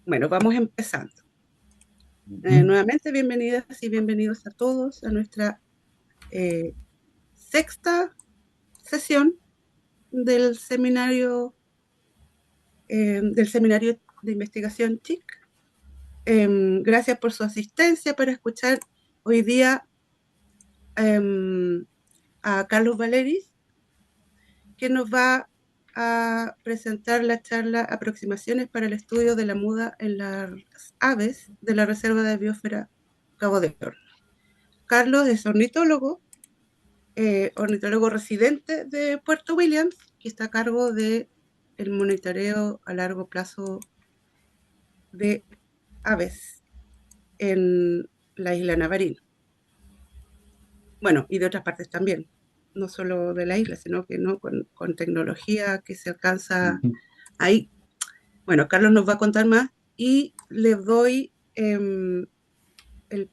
Bueno, vamos empezando. Ujú. Nuevamente, bienvenidas y bienvenidos a todos a nuestra eh, sexta sesión del seminario de investigación TIC. Gracias por su asistencia para escuchar hoy día a Carlos Valeris, que nos va a presentar la charla Aproximaciones para el estudio de la muda en las aves de la Reserva de Biosfera Cabo de Hornos. Carlos es ornitólogo residente de Puerto Williams, que está a cargo de el monitoreo a largo plazo de aves en la isla Navarino. Bueno, y de otras partes también, no solo de la isla, sino que no con tecnología que se alcanza Ujú. ahí. Bueno, Carlos nos va a contar más y le doy el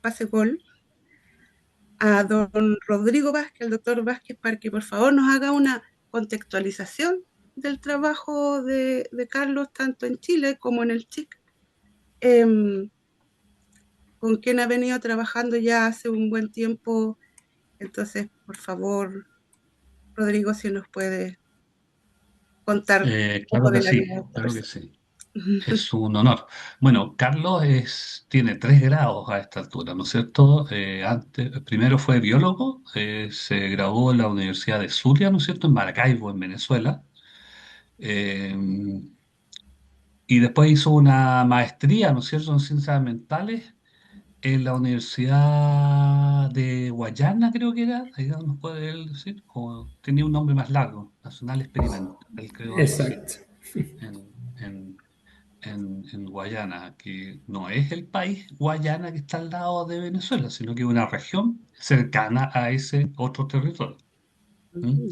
pase gol a don Rodrigo Vázquez, al doctor Vázquez, para que por favor nos haga una contextualización del trabajo de Carlos, tanto en Chile como en el CHIC, con quien ha venido trabajando ya hace un buen tiempo. Entonces, por favor, Rodrigo, si nos puede contar un poco Claro que de la sí, vida de esta claro que persona. sí. Es un honor. Bueno, Carlos tiene 3 grados a esta altura, ¿no es cierto? Primero fue biólogo, se graduó en la Universidad de Zulia, ¿no es cierto? En Maracaibo, en Venezuela. Eh, y después hizo una maestría, ¿no es cierto?, en ciencias ambientales en la Universidad de Guayana, creo que era, ahí nos puede él decir, o tenía un nombre más largo, Nacional Experimental, creo, algo así, Exacto. en, en, en Guayana, que no es el país Guayana que está al lado de Venezuela, sino que es una región cercana a ese otro territorio. ¿Mm?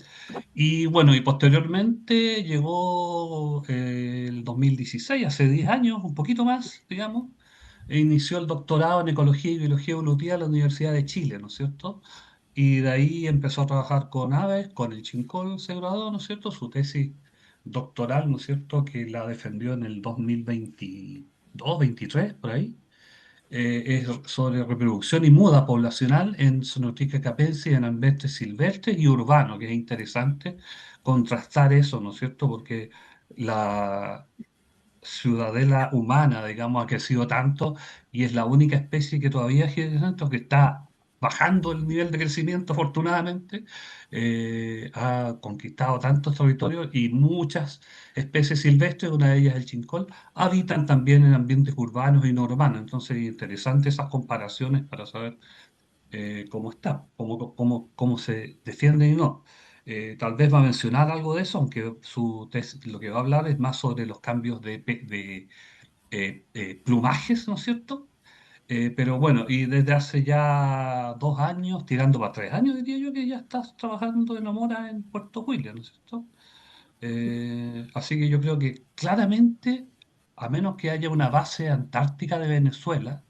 Y bueno, y posteriormente llegó el 2016, hace 10 años, un poquito más, digamos, e inició el doctorado en Ecología y Biología Evolutiva en la Universidad de Chile, ¿no es cierto? Y de ahí empezó a trabajar con aves, con el Chincol se graduó, ¿no es cierto? Su tesis doctoral, ¿no es cierto?, que la defendió en el 2022, 23, por ahí, es sobre reproducción y muda poblacional en Sonotrica capense y en ambientes silvestres y urbanos, que es interesante contrastar eso, ¿no es cierto? Porque la ciudadela humana, digamos, ha crecido tanto y es la única especie que todavía es tanto, que está bajando el nivel de crecimiento, afortunadamente, ha conquistado tantos territorios y muchas especies silvestres, una de ellas el chincol, habitan también en ambientes urbanos y no urbanos. Entonces, interesantes esas comparaciones para saber cómo está, cómo se defiende y no. Tal vez va a mencionar algo de eso, aunque su tesis, lo que va a hablar es más sobre los cambios de plumajes, ¿no es cierto? Pero bueno, y desde hace ya 2 años, tirando para 3 años, diría yo, que ya estás trabajando en Amora en Puerto William, ¿no es cierto? Así que yo creo que claramente, a menos que haya una base antártica de Venezuela,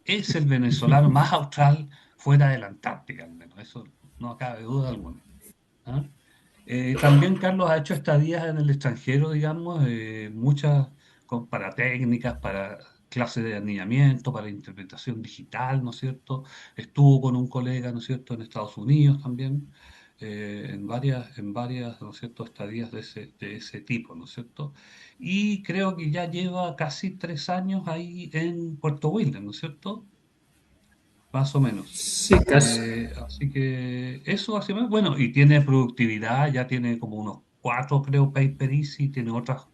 es el venezolano más austral fuera de la Antártica, al menos. Eso no cabe duda alguna. ¿Ah? También Carlos ha hecho estadías en el extranjero, digamos, muchas para técnicas, para clases de alineamiento, para interpretación digital, ¿no es cierto? Estuvo con un colega, ¿no es cierto?, en Estados Unidos también, en varias, ¿no es cierto?, estadías de ese tipo, ¿no es cierto? Y creo que ya lleva casi 3 años ahí en Puerto William, ¿no es cierto? Más o menos. Sí, casi. Así que eso básicamente, bueno, y tiene productividad, ya tiene como unos 4, creo, paper easy, tiene otras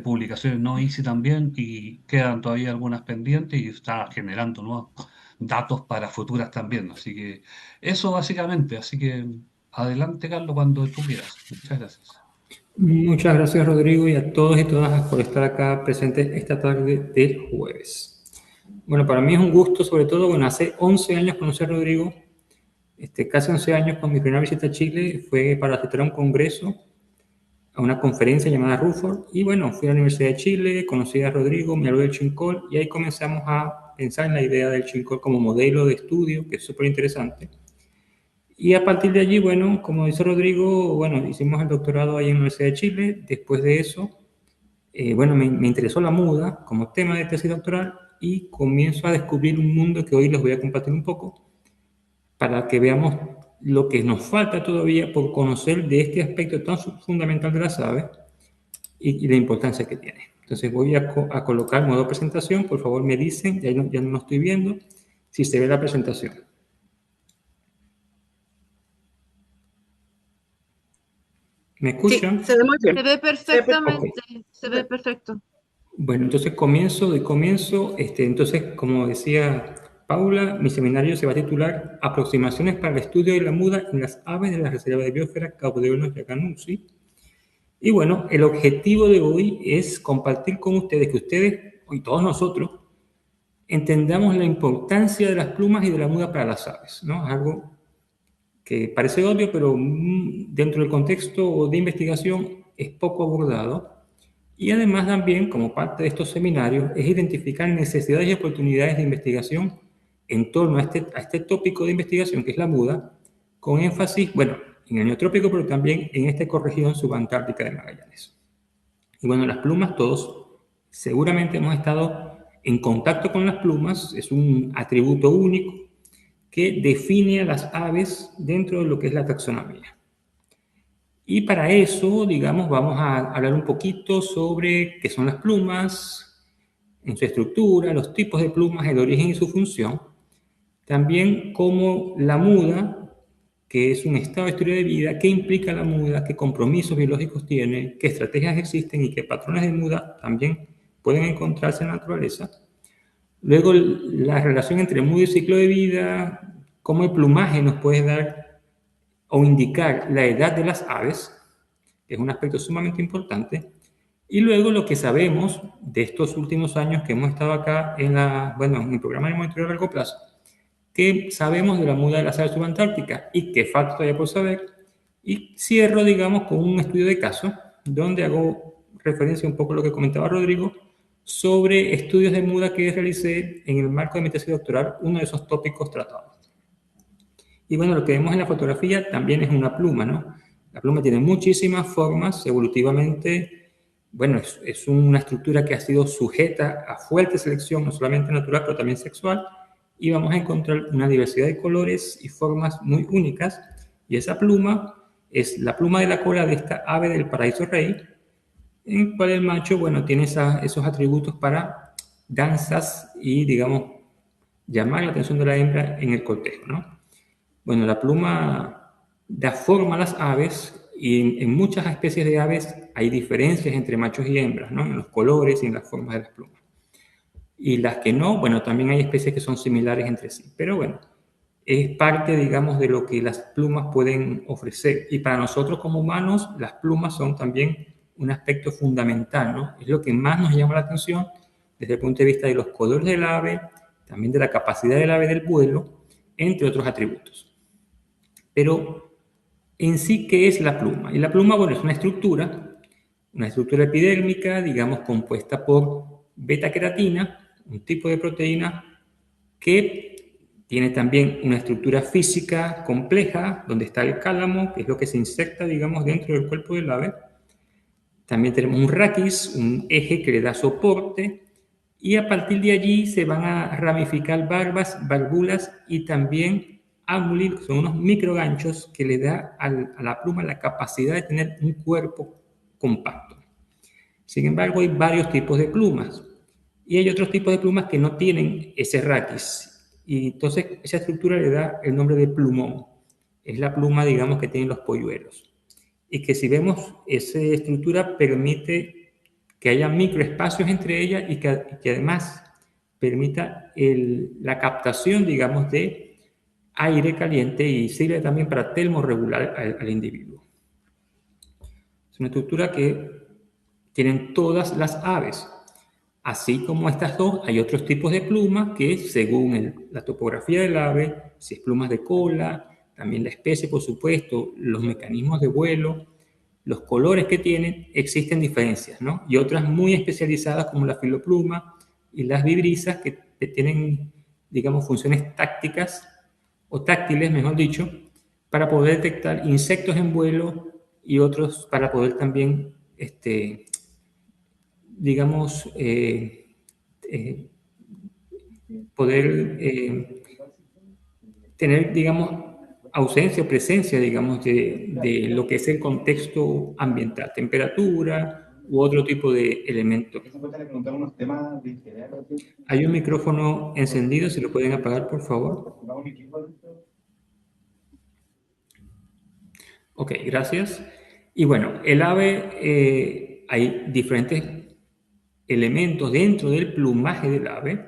publicaciones no easy también, y quedan todavía algunas pendientes y está generando nuevos datos para futuras también. Así que eso básicamente, así que adelante, Carlos, cuando tú quieras. Muchas gracias. Muchas gracias, Rodrigo, y a todos y todas por estar acá presentes esta tarde del jueves. Bueno, para mí es un gusto, sobre todo, bueno, hace 11 años conocí a Rodrigo, casi 11 años con mi primera visita a Chile, fue para asistir a un congreso, a una conferencia llamada Ruford, y bueno, fui a la Universidad de Chile, conocí a Rodrigo, me habló del Chincol, y ahí comenzamos a pensar en la idea del Chincol como modelo de estudio, que es súper interesante. Y a partir de allí, bueno, como dice Rodrigo, bueno, hicimos el doctorado ahí en la Universidad de Chile. Después de eso, bueno, me interesó la muda como tema de tesis doctoral y comienzo a descubrir un mundo que hoy les voy a compartir un poco para que veamos lo que nos falta todavía por conocer de este aspecto tan fundamental de las aves y la importancia que tiene. Entonces voy a colocar modo presentación. Por favor, me dicen, ya no estoy viendo, si se ve la presentación. ¿Me escuchan? Sí, se ve muy bien. Se ve perfectamente, Ok. se ve perfecto. Bueno, entonces comienzo. Entonces, como decía Paula, mi seminario se va a titular Aproximaciones para el estudio de la muda en las aves de la Reserva de Biosfera Cabo de Hornos y Acanuzzi. Y bueno, el objetivo de hoy es compartir con ustedes, que ustedes y todos nosotros entendamos la importancia de las plumas y de la muda para las aves, ¿no? Es algo que parece obvio, pero dentro del contexto de investigación es poco abordado. Y además también, como parte de estos seminarios, es identificar necesidades y oportunidades de investigación en torno a este tópico de investigación que es la muda, con énfasis, bueno, en el neotrópico, pero también en esta ecorregión subantártica de Magallanes. Y bueno, las plumas, todos seguramente hemos estado en contacto con las plumas, es un atributo único que define a las aves dentro de lo que es la taxonomía. Y para eso, digamos, vamos a hablar un poquito sobre qué son las plumas, en su estructura, los tipos de plumas, el origen y su función. También cómo la muda, que es un estado de historia de vida, qué implica la muda, qué compromisos biológicos tiene, qué estrategias existen y qué patrones de muda también pueden encontrarse en la naturaleza. Luego, la relación entre muda y ciclo de vida, cómo el plumaje nos puede dar o indicar la edad de las aves, que es un aspecto sumamente importante. Y luego lo que sabemos de estos últimos años que hemos estado acá en el programa de monitoreo a largo plazo, qué sabemos de la muda de las aves subantárticas y qué falta todavía por saber. Y cierro, digamos, con un estudio de caso, donde hago referencia un poco a lo que comentaba Rodrigo, sobre estudios de muda que realicé en el marco de mi tesis doctoral, uno de esos tópicos tratados. Y bueno, lo que vemos en la fotografía también es una pluma, ¿no? La pluma tiene muchísimas formas, evolutivamente, bueno, es una estructura que ha sido sujeta a fuerte selección, no solamente natural, pero también sexual, y vamos a encontrar una diversidad de colores y formas muy únicas, y esa pluma es la pluma de la cola de esta ave del paraíso rey, en el cual el macho, bueno, tiene esos atributos para danzas y, digamos, llamar la atención de la hembra en el cortejo, ¿no? Bueno, la pluma da forma a las aves y en muchas especies de aves hay diferencias entre machos y hembras, ¿no? En los colores y en las formas de las plumas. Y las que no, bueno, también hay especies que son similares entre sí. Pero bueno, es parte, digamos, de lo que las plumas pueden ofrecer. Y para nosotros como humanos, las plumas son también un aspecto fundamental, ¿no? Es lo que más nos llama la atención desde el punto de vista de los colores del ave, también de la capacidad del ave del vuelo, entre otros atributos. Pero en sí, ¿qué es la pluma? Y la pluma, bueno, es una estructura epidérmica, digamos, compuesta por beta-queratina, un tipo de proteína que tiene también una estructura física compleja, donde está el cálamo, que es lo que se insecta, digamos, dentro del cuerpo del ave. También tenemos un raquis, un eje que le da soporte, y a partir de allí se van a ramificar barbas, válvulas y también ámulis, que son unos microganchos que le da a la pluma la capacidad de tener un cuerpo compacto. Sin embargo, hay varios tipos de plumas y hay otros tipos de plumas que no tienen ese raquis. Y entonces esa estructura le da el nombre de plumón. Es la pluma, digamos, que tienen los polluelos. Y que si vemos, esa estructura permite que haya microespacios entre ellas y que además permita la captación, digamos, de aire caliente y sirve también para termorregular al individuo. Es una estructura que tienen todas las aves. Así como estas dos, hay otros tipos de plumas que según la topografía del ave, si es plumas de cola, también la especie, por supuesto, los mecanismos de vuelo, los colores que tienen, existen diferencias, ¿no? Y otras muy especializadas como la filopluma y las vibrisas que tienen, digamos, funciones tácticas o táctiles, mejor dicho, para poder detectar insectos en vuelo y otros para poder también digamos, poder tener, digamos, ausencia o presencia, digamos, de lo que es el contexto ambiental, temperatura u otro tipo de elementos. Hay un micrófono encendido, si lo pueden apagar, por favor. Ok, gracias. Y bueno, el ave, hay diferentes elementos dentro del plumaje del ave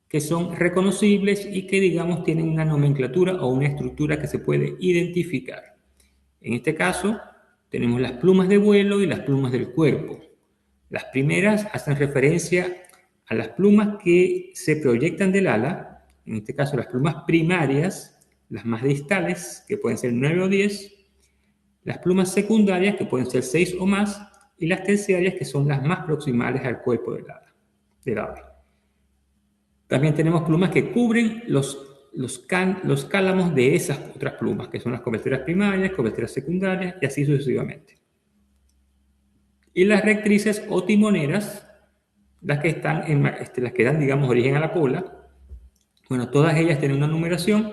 que son reconocibles y que, digamos, tienen una nomenclatura o una estructura que se puede identificar. En este caso, tenemos las plumas de vuelo y las plumas del cuerpo. Las primeras hacen referencia a las plumas que se proyectan del ala, en este caso las plumas primarias, las más distales, que pueden ser 9 o 10, las plumas secundarias, que pueden ser 6 o más, y las terciarias, que son las más proximales al cuerpo del ave. También tenemos plumas que cubren los cálamos de esas otras plumas, que son las coberteras primarias, coberteras secundarias, y así sucesivamente. Y las rectrices o timoneras, las que dan, digamos, origen a la cola. Bueno, todas ellas tienen una numeración.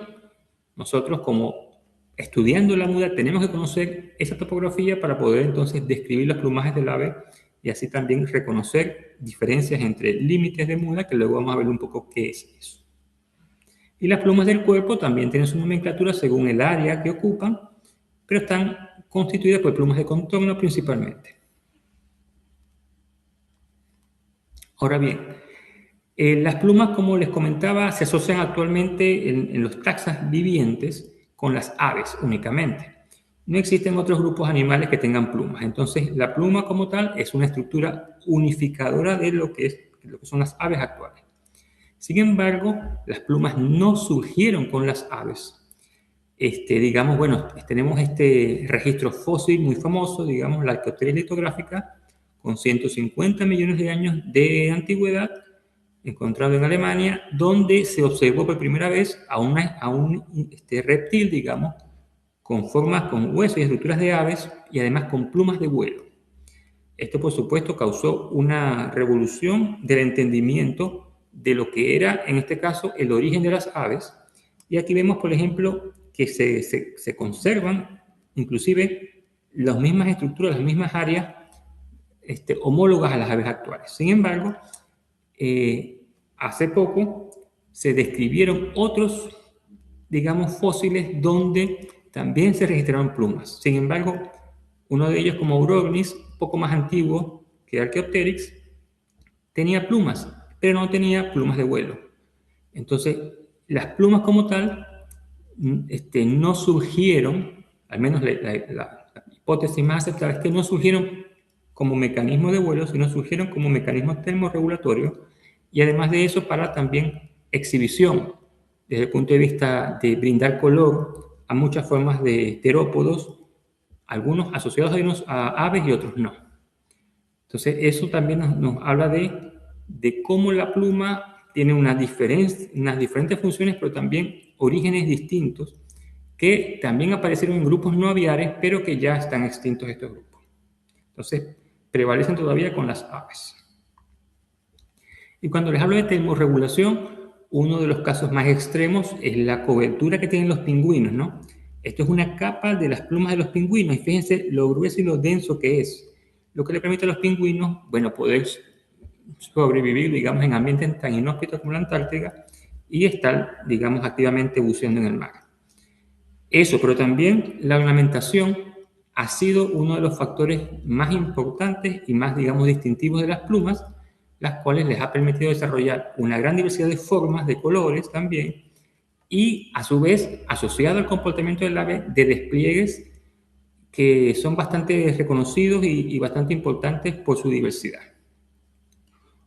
Nosotros, como estudiando la muda, tenemos que conocer esa topografía para poder entonces describir los plumajes del ave y así también reconocer diferencias entre límites de muda, que luego vamos a ver un poco qué es eso. Y las plumas del cuerpo también tienen su nomenclatura según el área que ocupan, pero están constituidas por plumas de contorno principalmente. Ahora bien, las plumas, como les comentaba, se asocian actualmente en los taxas vivientes con las aves únicamente. No existen otros grupos animales que tengan plumas. Entonces, la pluma como tal es una estructura unificadora de lo que son las aves actuales. Sin embargo, las plumas no surgieron con las aves. Digamos, bueno, tenemos este registro fósil muy famoso, digamos, la Archaeopteryx litográfica, con 150 millones de años de antigüedad, encontrado en Alemania, donde se observó por primera vez a un reptil, digamos, con formas, con huesos y estructuras de aves y además con plumas de vuelo. Esto, por supuesto, causó una revolución del entendimiento de lo que era, en este caso, el origen de las aves. Y aquí vemos, por ejemplo, que se conservan inclusive las mismas estructuras, las mismas áreas homólogas a las aves actuales. Sin embargo, hace poco se describieron otros, digamos, fósiles donde también se registraron plumas. Sin embargo, uno de ellos, como Urognis, un poco más antiguo que Archaeopteryx, tenía plumas, pero no tenía plumas de vuelo. Entonces, las plumas como tal no surgieron, al menos la hipótesis más aceptada es que no surgieron como mecanismo de vuelo, sino surgieron como mecanismo termorregulatorio y además de eso para también exhibición, desde el punto de vista de brindar color a muchas formas de terópodos, algunos asociados a aves y otros no. Entonces eso también nos habla de cómo la pluma tiene unas diferentes funciones, pero también orígenes distintos que también aparecieron en grupos no aviares, pero que ya están extintos estos grupos. Entonces, prevalecen todavía con las aves. Y cuando les hablo de termorregulación, uno de los casos más extremos es la cobertura que tienen los pingüinos, ¿no? Esto es una capa de las plumas de los pingüinos y fíjense lo grueso y lo denso que es, lo que le permite a los pingüinos, bueno, poder sobrevivir, digamos, en ambientes tan inhóspitos como la Antártida y estar, digamos, activamente buceando en el mar. Eso, pero también la ornamentación ha sido uno de los factores más importantes y más, digamos, distintivos de las plumas, las cuales les ha permitido desarrollar una gran diversidad de formas, de colores también, y a su vez, asociado al comportamiento del ave, de despliegues que son bastante reconocidos y bastante importantes por su diversidad.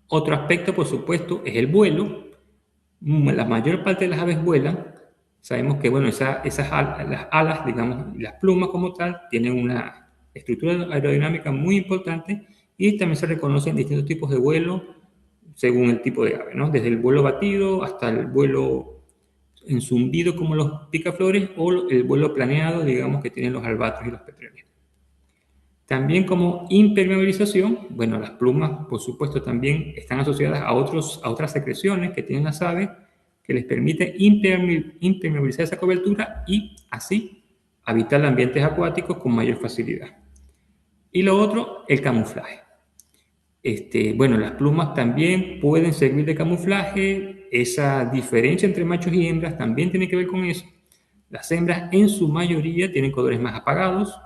Otro aspecto, por supuesto, es el vuelo. La mayor parte de las aves vuelan. Sabemos que, bueno, las alas, digamos, las plumas como tal, tienen una estructura aerodinámica muy importante y también se reconocen distintos tipos de vuelo según el tipo de ave, ¿no? Desde el vuelo batido hasta el vuelo en zumbido como los picaflores o el vuelo planeado, digamos, que tienen los albatros y los petreles. También como impermeabilización, bueno, las plumas, por supuesto, también están asociadas a otras secreciones que tienen las aves que les permiten impermeabilizar esa cobertura y así habitar ambientes acuáticos con mayor facilidad. Y lo otro, el camuflaje. Bueno, las plumas también pueden servir de camuflaje. Esa diferencia entre machos y hembras también tiene que ver con eso. Las hembras en su mayoría tienen colores más apagados,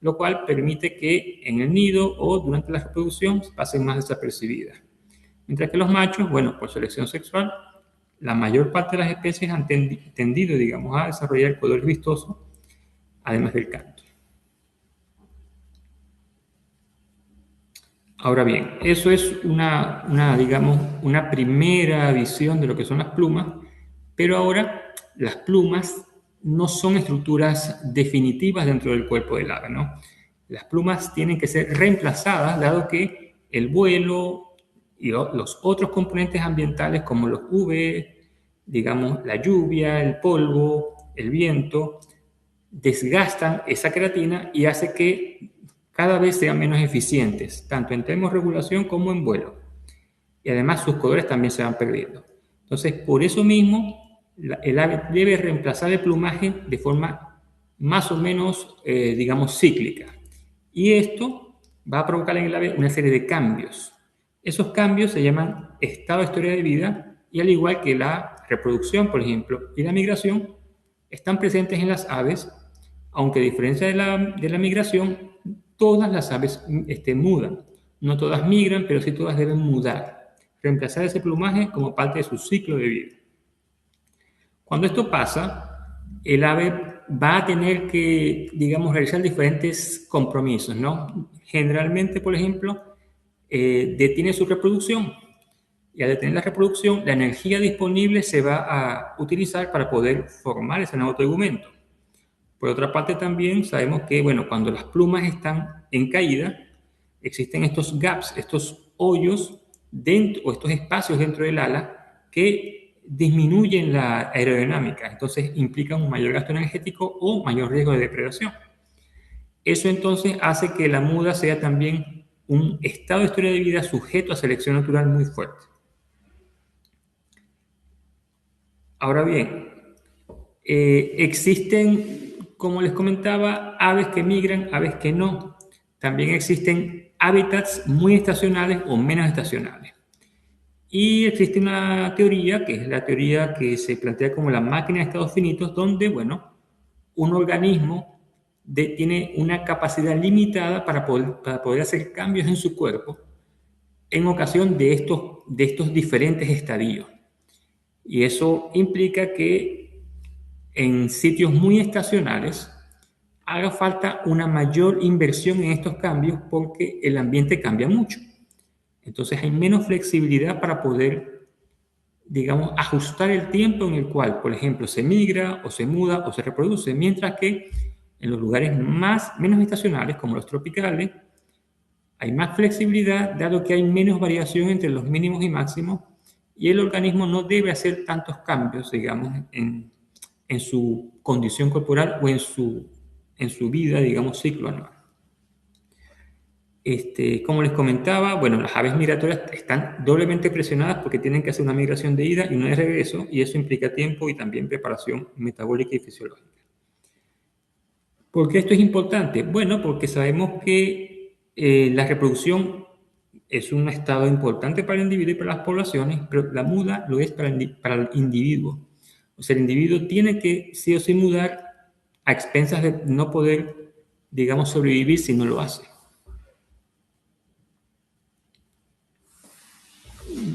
lo cual permite que en el nido o durante la reproducción pasen más desapercibidas. Mientras que los machos, bueno, por selección sexual, la mayor parte de las especies han tendido, digamos, a desarrollar colores vistosos, además del canto. Ahora bien, eso es digamos, una primera visión de lo que son las plumas, pero ahora las plumas no son estructuras definitivas dentro del cuerpo del ave, ¿no? Las plumas tienen que ser reemplazadas, dado que el vuelo y los otros componentes ambientales como los UV, digamos, la lluvia, el polvo, el viento, desgastan esa queratina y hace que cada vez sean menos eficientes, tanto en termorregulación como en vuelo. Y además sus colores también se van perdiendo. Entonces, por eso mismo, el ave debe reemplazar el plumaje de forma más o menos, digamos, cíclica. Y esto va a provocar en el ave una serie de cambios. Esos cambios se llaman estado de historia de vida y al igual que la reproducción, por ejemplo, y la migración, están presentes en las aves, aunque a diferencia de la migración, todas las aves mudan. No todas migran, pero sí todas deben mudar, reemplazar ese plumaje como parte de su ciclo de vida. Cuando esto pasa, el ave va a tener que, digamos, realizar diferentes compromisos, ¿no? Generalmente, por ejemplo, detiene su reproducción. Y al detener la reproducción, la energía disponible se va a utilizar para poder formar ese nuevo tegumento. Por otra parte, también sabemos que, bueno, cuando las plumas están en caída, existen estos gaps, estos hoyos dentro, o estos espacios dentro del ala que disminuyen la aerodinámica, entonces implican un mayor gasto energético o mayor riesgo de depredación. Eso entonces hace que la muda sea también un estado de historia de vida sujeto a selección natural muy fuerte. Ahora bien, existen, como les comentaba, aves que migran, aves que no. También existen hábitats muy estacionales o menos estacionales. Y existe una teoría, que es la teoría que se plantea como la máquina de estados finitos, donde, bueno, un organismo tiene una capacidad limitada para poder hacer cambios en su cuerpo en ocasión de estos diferentes estadios. Y eso implica que en sitios muy estacionales haga falta una mayor inversión en estos cambios porque el ambiente cambia mucho. Entonces hay menos flexibilidad para poder, digamos, ajustar el tiempo en el cual, por ejemplo, se migra o se muda o se reproduce, mientras que en los lugares menos estacionales, como los tropicales, hay más flexibilidad, dado que hay menos variación entre los mínimos y máximos, y el organismo no debe hacer tantos cambios, digamos, en su condición corporal o en su vida, digamos, ciclo anual. Como les comentaba, bueno, las aves migratorias están doblemente presionadas porque tienen que hacer una migración de ida y una de regreso, y eso implica tiempo y también preparación metabólica y fisiológica. ¿Por qué esto es importante? Bueno, porque sabemos que la reproducción es un estado importante para el individuo y para las poblaciones, pero la muda lo es para el individuo. O sea, el individuo tiene que sí o sí mudar a expensas de no poder, digamos, sobrevivir si no lo hace.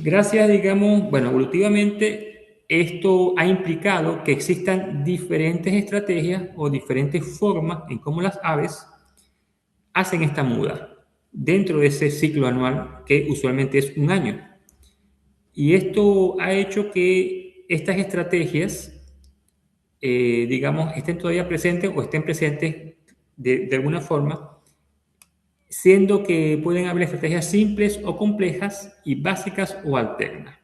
Gracias, digamos, bueno, evolutivamente esto ha implicado que existan diferentes estrategias o diferentes formas en cómo las aves hacen esta muda dentro de ese ciclo anual que usualmente es un año. Y esto ha hecho que estas estrategias, digamos, estén todavía presentes o estén presentes de alguna forma, siendo que pueden haber estrategias simples o complejas y básicas o alternas.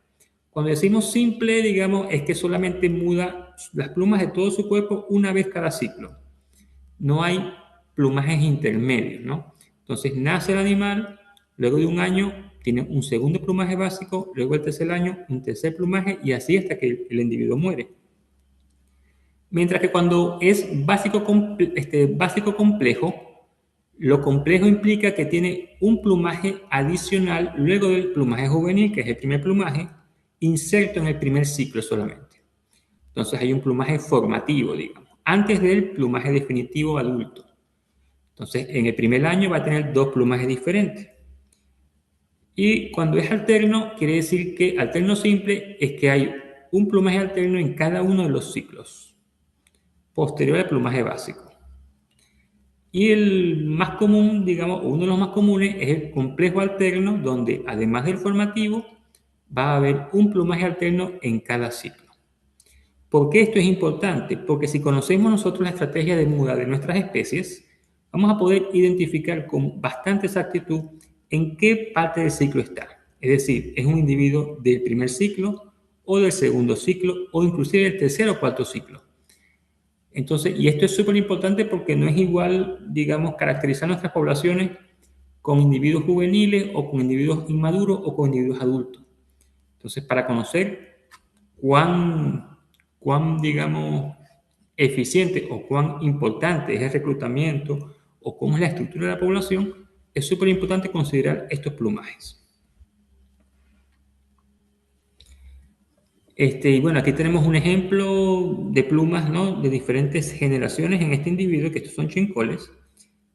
Cuando decimos simple, digamos, es que solamente muda las plumas de todo su cuerpo una vez cada ciclo. No hay plumajes intermedios, ¿no? Entonces nace el animal, luego de un año tiene un segundo plumaje básico, luego el tercer año un tercer plumaje y así hasta que el individuo muere. Mientras que cuando es básico complejo, lo complejo implica que tiene un plumaje adicional luego del plumaje juvenil, que es el primer plumaje, inserto en el primer ciclo solamente. Entonces hay un plumaje formativo, digamos, antes del plumaje definitivo adulto. Entonces en el primer año va a tener dos plumajes diferentes. Y cuando es alterno, quiere decir que alterno simple es que hay un plumaje alterno en cada uno de los ciclos posterior al plumaje básico. Y el más común, digamos, uno de los más comunes es el complejo alterno, donde además del formativo va a haber un plumaje alterno en cada ciclo. ¿Por qué esto es importante? Porque si conocemos nosotros la estrategia de muda de nuestras especies, vamos a poder identificar con bastante exactitud en qué parte del ciclo está. Es decir, es un individuo del primer ciclo o del segundo ciclo o inclusive del tercer o cuarto ciclo. Entonces, y esto es súper importante porque no es igual, digamos, caracterizar nuestras poblaciones con individuos juveniles o con individuos inmaduros o con individuos adultos. Entonces, para conocer cuán digamos, eficiente o cuán importante es el reclutamiento o cómo es la estructura de la población, es súper importante considerar estos plumajes. Y bueno, aquí tenemos un ejemplo de plumas, ¿no?, de diferentes generaciones en este individuo, que estos son chincoles.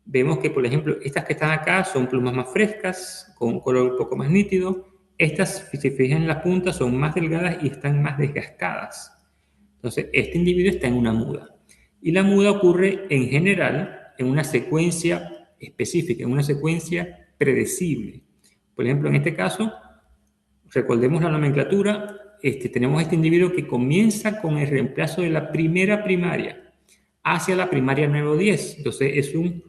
Vemos que, por ejemplo, estas que están acá son plumas más frescas, con un color un poco más nítido. Estas, si se fijan en la punta, son más delgadas y están más desgastadas. Entonces, este individuo está en una muda. Y la muda ocurre, en general, en una secuencia específica, en una secuencia predecible. Por ejemplo, en este caso, recordemos la nomenclatura, tenemos este individuo que comienza con el reemplazo de la primera primaria hacia la primaria número 10. Entonces es un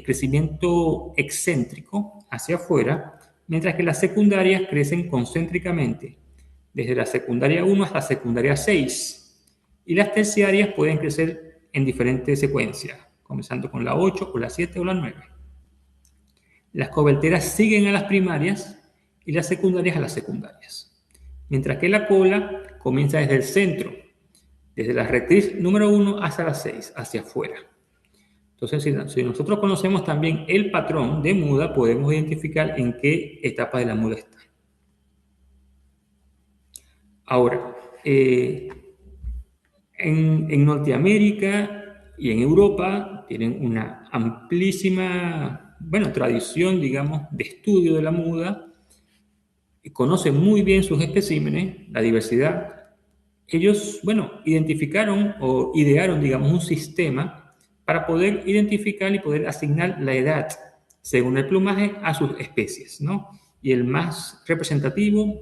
crecimiento excéntrico hacia afuera, mientras que las secundarias crecen concéntricamente, desde la secundaria 1 hasta la secundaria 6. Y las terciarias pueden crecer en diferentes secuencias, comenzando con la 8 o la 7 o la 9. Las coberteras siguen a las primarias y las secundarias a las secundarias. Mientras que la cola comienza desde el centro, desde la rectriz número 1 hasta la 6, hacia afuera. Entonces, si nosotros conocemos también el patrón de muda, podemos identificar en qué etapa de la muda está. Ahora, en Norteamérica y en Europa tienen una amplísima, tradición, digamos, de estudio de la muda. Conocen muy bien sus especímenes, la diversidad. Ellos, identificaron o idearon, digamos, un sistema para poder identificar y poder asignar la edad según el plumaje a sus especies, ¿no? Y el más representativo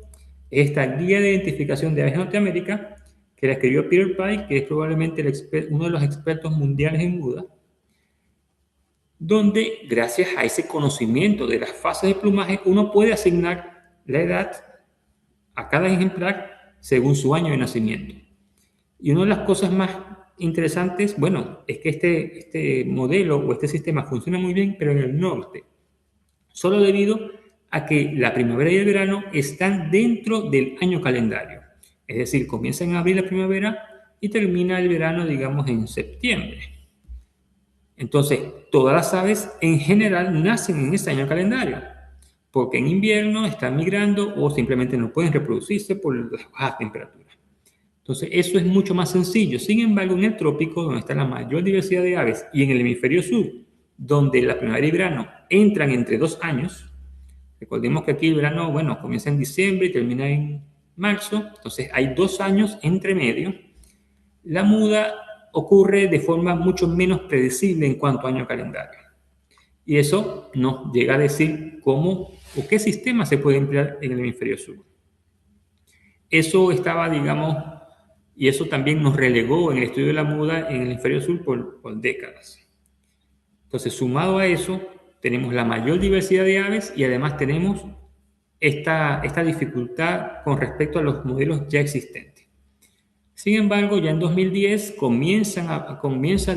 es esta guía de identificación de aves de Norteamérica, que la escribió Peter Pike, que es probablemente uno de los expertos mundiales en muda, donde gracias a ese conocimiento de las fases de plumaje uno puede asignar la edad a cada ejemplar según su año de nacimiento. Y una de las cosas más interesantes, es que este modelo o este sistema funciona muy bien, pero en el norte, solo debido a que la primavera y el verano están dentro del año calendario. Es decir, comienza en abril la primavera y termina el verano, digamos, en septiembre. Entonces, todas las aves en general nacen en ese año calendario, porque en invierno están migrando o simplemente no pueden reproducirse por las bajas temperaturas. Entonces, eso es mucho más sencillo. Sin embargo, en el trópico, donde está la mayor diversidad de aves, y en el hemisferio sur, donde la primavera y verano entran entre 2 años, recordemos que aquí el verano, comienza en diciembre y termina en marzo, entonces hay 2 años entre medio, la muda ocurre de forma mucho menos predecible en cuanto a año calendario. Y eso nos llega a decir cómo o qué sistema se puede emplear en el hemisferio sur. Eso estaba, digamos, y eso también nos relegó en el estudio de la muda en el hemisferio sur por décadas. Entonces, sumado a eso, tenemos la mayor diversidad de aves y además tenemos esta dificultad con respecto a los modelos ya existentes. Sin embargo, ya en 2010 comienza,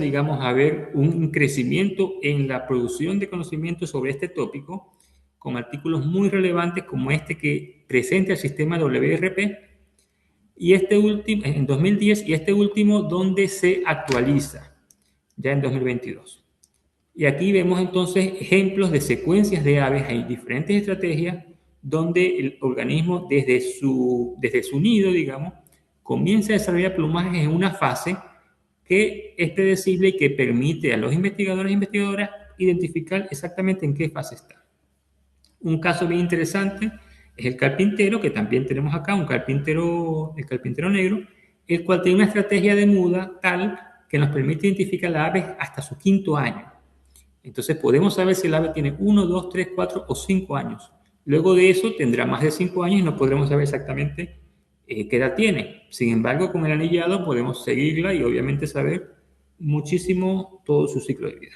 digamos, a haber un crecimiento en la producción de conocimiento sobre este tópico, con artículos muy relevantes como este que presenta el sistema WRP, y este último, en 2010, y este último donde se actualiza, ya en 2022. Y aquí vemos entonces ejemplos de secuencias de aves. Hay diferentes estrategias donde el organismo desde su nido, digamos, comienza a desarrollar plumajes en una fase que es predecible y que permite a los investigadores e investigadoras identificar exactamente en qué fase está. Un caso bien interesante es el carpintero, que también tenemos acá, el carpintero negro, el cual tiene una estrategia de muda tal que nos permite identificar la ave hasta su 5º año. Entonces podemos saber si el ave tiene 1, 2, 3, 4 o 5 años. Luego de eso tendrá más de 5 años y no podremos saber exactamente qué edad tiene. Sin embargo, con el anillado podemos seguirla y obviamente saber muchísimo todo su ciclo de vida.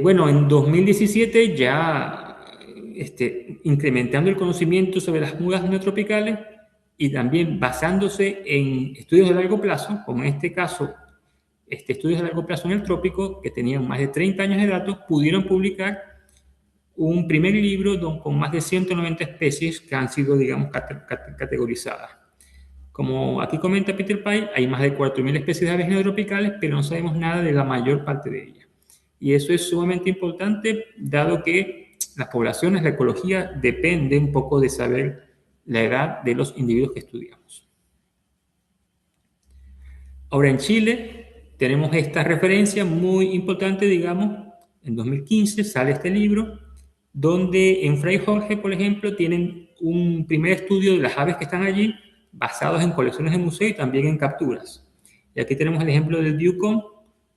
Bueno, en 2017 ya incrementando el conocimiento sobre las mudas neotropicales y también basándose en estudios de largo plazo, como en este caso, estudios de largo plazo en el trópico, que tenían más de 30 años de datos, pudieron publicar un primer libro con más de 190 especies que han sido, digamos, categorizadas. Como aquí comenta Peter Pyle, hay más de 4.000 especies de aves neotropicales, pero no sabemos nada de la mayor parte de ellas. Y eso es sumamente importante, dado que las poblaciones, la ecología, depende un poco de saber la edad de los individuos que estudiamos. Ahora, en Chile tenemos esta referencia muy importante, digamos, en 2015 sale este libro, donde en Fray Jorge, por ejemplo, tienen un primer estudio de las aves que están allí, basados en colecciones de museo y también en capturas. Y aquí tenemos el ejemplo del Yukon,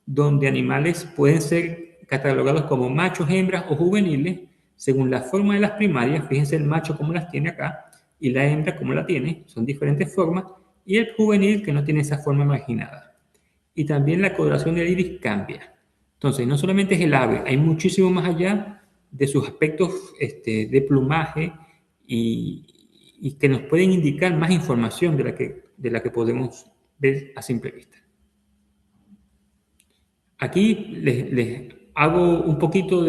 donde animales pueden ser catalogados como machos, hembras o juveniles, según la forma de las primarias. Fíjense el macho como las tiene acá, y la hembra como la tiene, son diferentes formas, y el juvenil que no tiene esa forma imaginada. Y también la coloración del iris cambia. Entonces, no solamente es el ave, hay muchísimo más allá de sus aspectos de plumaje y que nos pueden indicar más información de la que podemos ver a simple vista. Aquí les hago un poquito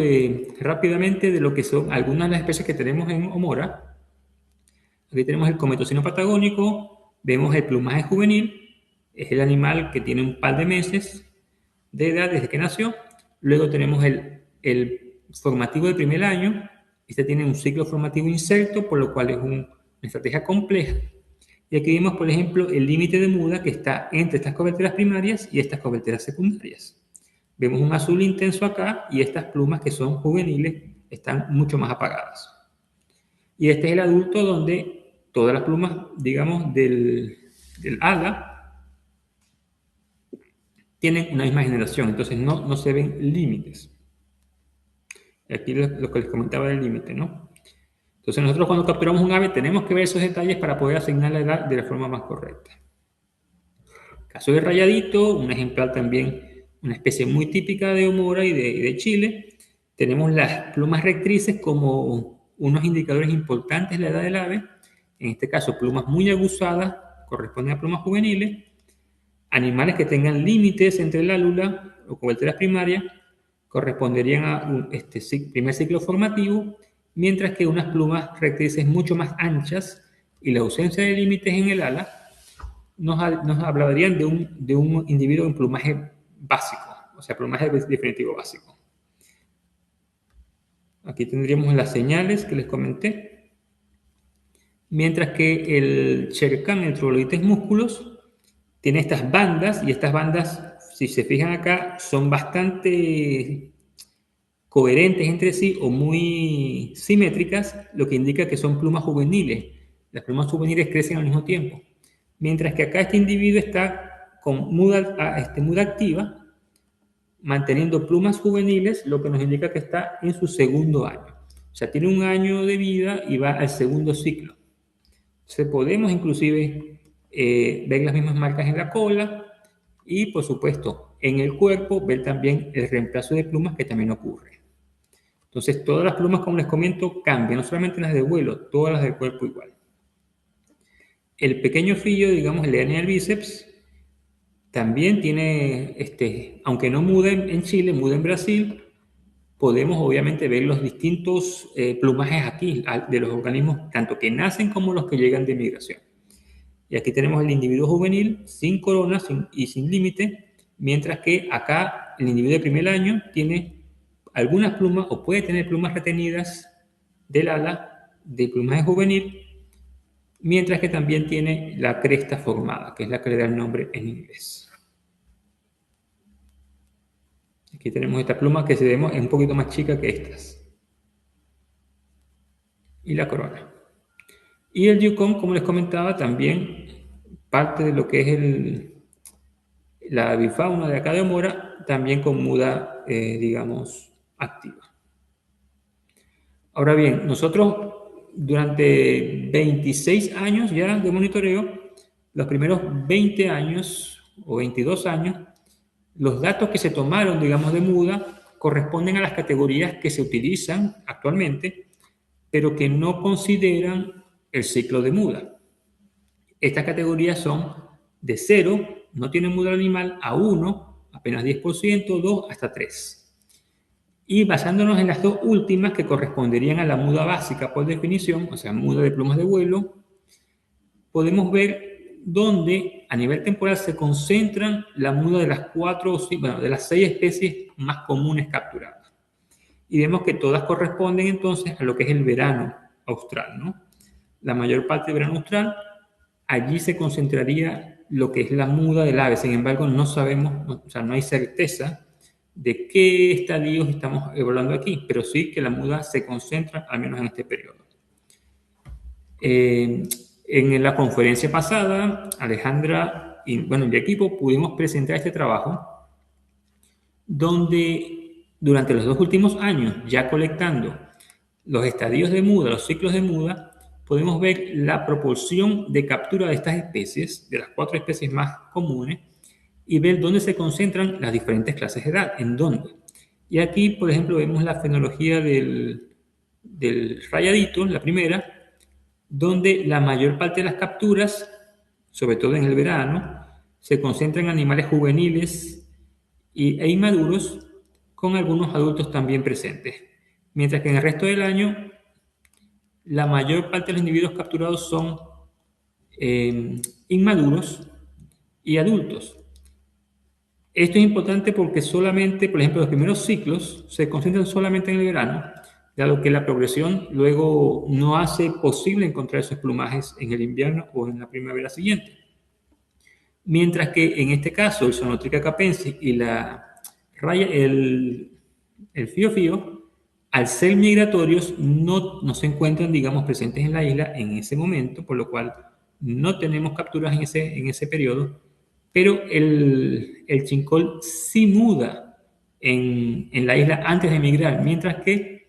rápidamente de lo que son algunas de las especies que tenemos en Omora. Aquí tenemos el cometocino patagónico, vemos el plumaje juvenil, es el animal que tiene un par de meses de edad desde que nació. Luego tenemos el formativo del primer año. Este tiene un ciclo formativo incerto, por lo cual es una estrategia compleja. Y aquí vemos, por ejemplo, el límite de muda que está entre estas coberteras primarias y estas coberteras secundarias. Vemos un azul intenso acá y estas plumas que son juveniles están mucho más apagadas. Y este es el adulto donde todas las plumas, digamos, del ala tienen una misma generación, entonces no se ven límites. Aquí lo que les comentaba del límite, ¿no? Entonces nosotros cuando capturamos un ave tenemos que ver esos detalles para poder asignar la edad de la forma más correcta. Caso de rayadito, un ejemplar también, una especie muy típica de Omora y de Chile. Tenemos las plumas rectrices como unos indicadores importantes de la edad del ave. En este caso, plumas muy aguzadas corresponden a plumas juveniles. Animales que tengan límites entre la lula o coberteras primarias corresponderían a un primer ciclo formativo, mientras que unas plumas rectrices mucho más anchas y la ausencia de límites en el ala nos hablarían de un individuo en plumaje básico, o sea, plumaje definitivo básico. Aquí tendríamos las señales que les comenté. Mientras que el Shere-Khan, el Troglodites musculus, tiene estas bandas, y estas bandas, si se fijan acá, son bastante coherentes entre sí o muy simétricas, lo que indica que son plumas juveniles. Las plumas juveniles crecen al mismo tiempo. Mientras que acá este individuo está con muda activa, manteniendo plumas juveniles, lo que nos indica que está en su 2º año. O sea, tiene 1 año de vida y va al 2º ciclo. Entonces podemos inclusive ver las mismas marcas en la cola y, por supuesto, en el cuerpo ver también el reemplazo de plumas que también ocurre. Entonces, todas las plumas, como les comento, cambian, no solamente las de vuelo, todas las del cuerpo igual. El pequeño fillo, digamos, el hernia del bíceps, también tiene, aunque no muda en Chile, muda en Brasil, podemos obviamente ver los distintos plumajes aquí de los organismos, tanto que nacen como los que llegan de migración. Y aquí tenemos el individuo juvenil sin corona y sin límite, mientras que acá el individuo de primer año tiene algunas plumas o puede tener plumas retenidas del ala de plumaje juvenil, mientras que también tiene la cresta formada, que es la que le da el nombre en inglés. Aquí tenemos esta pluma que es un poquito más chica que estas. Y la corona. Y el Yukon, como les comentaba, también parte de lo que es la bifauna de acá de Omora, también con muda, digamos, activa. Ahora bien, nosotros durante 26 años ya de monitoreo, los primeros 20 años o 22 años, los datos que se tomaron, digamos, de muda corresponden a las categorías que se utilizan actualmente, pero que no consideran el ciclo de muda. Estas categorías son de 0, no tienen muda animal, a 1, apenas 10%, 2, hasta 3. Y basándonos en las dos últimas que corresponderían a la muda básica por definición, o sea, muda de plumas de vuelo, podemos ver dónde a nivel temporal se concentran la muda de de las 6 especies más comunes capturadas. Y vemos que todas corresponden entonces a lo que es el verano austral, ¿no? La mayor parte del verano austral, allí se concentraría lo que es la muda del ave. Sin embargo, no sabemos, o sea, no hay certeza de qué estadios estamos evaluando aquí, pero sí que la muda se concentra, al menos en este periodo. En la conferencia pasada, Alejandra y el equipo pudimos presentar este trabajo donde durante los 2 últimos años, ya colectando los estadios de muda, los ciclos de muda, podemos ver la proporción de captura de estas especies, de las 4 especies más comunes, y ver dónde se concentran las diferentes clases de edad, en dónde. Y aquí, por ejemplo, vemos la fenología del rayadito, la primera, donde la mayor parte de las capturas, sobre todo en el verano, se concentran en animales juveniles e inmaduros, con algunos adultos también presentes. Mientras que en el resto del año, la mayor parte de los individuos capturados son inmaduros y adultos. Esto es importante porque solamente, por ejemplo, los primeros ciclos se concentran solamente en el verano, dado que la progresión luego no hace posible encontrar esos plumajes en el invierno o en la primavera siguiente. Mientras que en este caso, el Sonotrica capensis y el fío, al ser migratorios, no se encuentran, digamos, presentes en la isla en ese momento, por lo cual no tenemos capturas en ese periodo, pero el chincol sí muda en la isla antes de emigrar, mientras que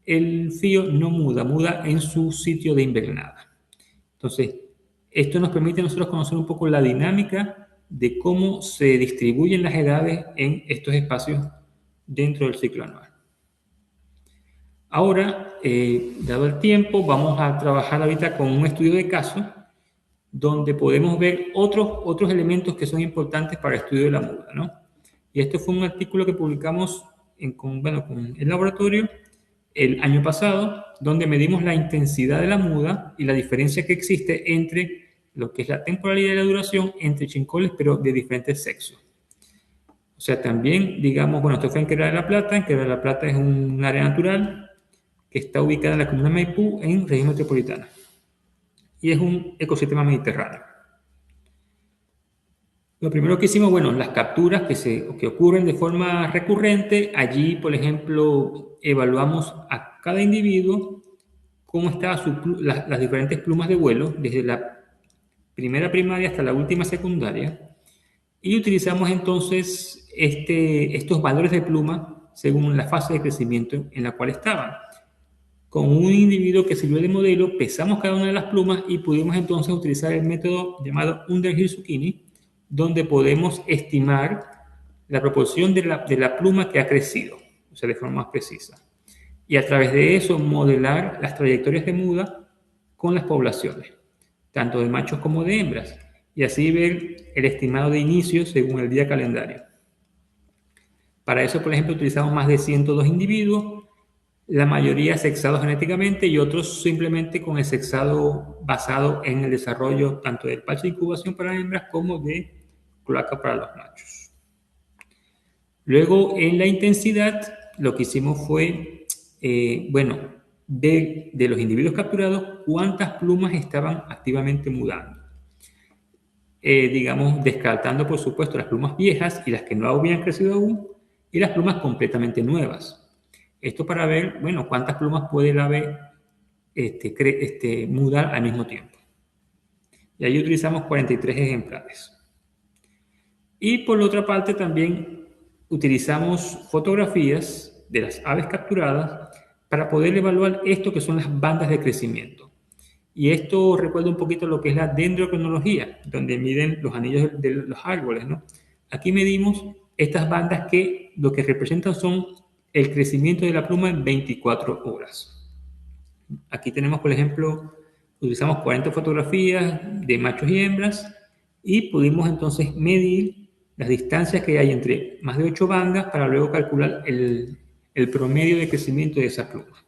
el fío no muda en su sitio de invernada. Entonces, esto nos permite a nosotros conocer un poco la dinámica de cómo se distribuyen las edades en estos espacios dentro del ciclo anual. Ahora, dado el tiempo, vamos a trabajar ahorita con un estudio de caso donde podemos ver otros elementos que son importantes para el estudio de la muda, ¿no? Y este fue un artículo que publicamos con el laboratorio el año pasado, donde medimos la intensidad de la muda y la diferencia que existe entre lo que es la temporalidad y la duración entre chincoles, pero de diferentes sexos. O sea, también, digamos, esto fue en Quebrada de la Plata. En Quebrada de la Plata es un área natural que está ubicada en la comuna de Maipú, en región metropolitana. Y es un ecosistema mediterráneo. Lo primero que hicimos, las capturas que ocurren de forma recurrente. Allí, por ejemplo, evaluamos a cada individuo cómo estaban las diferentes plumas de vuelo, desde la primera primaria hasta la última secundaria. Y utilizamos entonces estos valores de pluma según la fase de crecimiento en la cual estaban. Con un individuo que sirvió de modelo, pesamos cada una de las plumas y pudimos entonces utilizar el método llamado Underhill-Zucchini, donde podemos estimar la proporción de la pluma que ha crecido, o sea, de forma más precisa. Y a través de eso modelar las trayectorias de muda con las poblaciones. tanto de machos como de hembras, y así ver el estimado de inicio según el día calendario. Para eso, por ejemplo, utilizamos más de 102 individuos, la mayoría sexados genéticamente y otros simplemente con el sexado basado en el desarrollo tanto del parche de incubación para hembras como de cloaca para los machos. Luego, en la intensidad, lo que hicimos fue, ver de los individuos capturados cuántas plumas estaban activamente mudando. Digamos, descartando, por supuesto, las plumas viejas y las que no habían crecido aún, y las plumas completamente nuevas. Esto para ver, bueno, cuántas plumas puede el ave mudar al mismo tiempo. Y ahí utilizamos 43 ejemplares. Y por otra parte también utilizamos fotografías de las aves capturadas para poder evaluar esto que son las bandas de crecimiento. Y esto recuerda un poquito lo que es la dendrocronología, donde miden los anillos de los árboles, ¿no? Aquí medimos estas bandas que lo que representan son el crecimiento de la pluma en 24 horas. Aquí tenemos, por ejemplo, utilizamos 40 fotografías de machos y hembras y pudimos entonces medir las distancias que hay entre más de 8 bandas para luego calcular el promedio de crecimiento de esa pluma.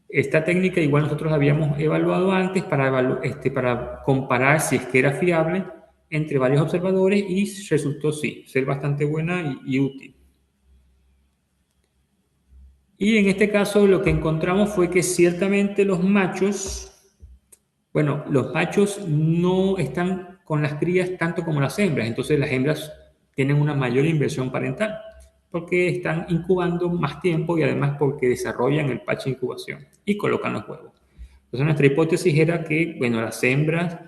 Esta técnica igual nosotros habíamos evaluado antes para comparar si es que era fiable entre varios observadores y resultó sí, ser bastante buena y útil. Y en este caso lo que encontramos fue que ciertamente los machos no están con las crías tanto como las hembras, entonces las hembras tienen una mayor inversión parental porque están incubando más tiempo y además porque desarrollan el parche de incubación y colocan los huevos. Entonces nuestra hipótesis era que, las hembras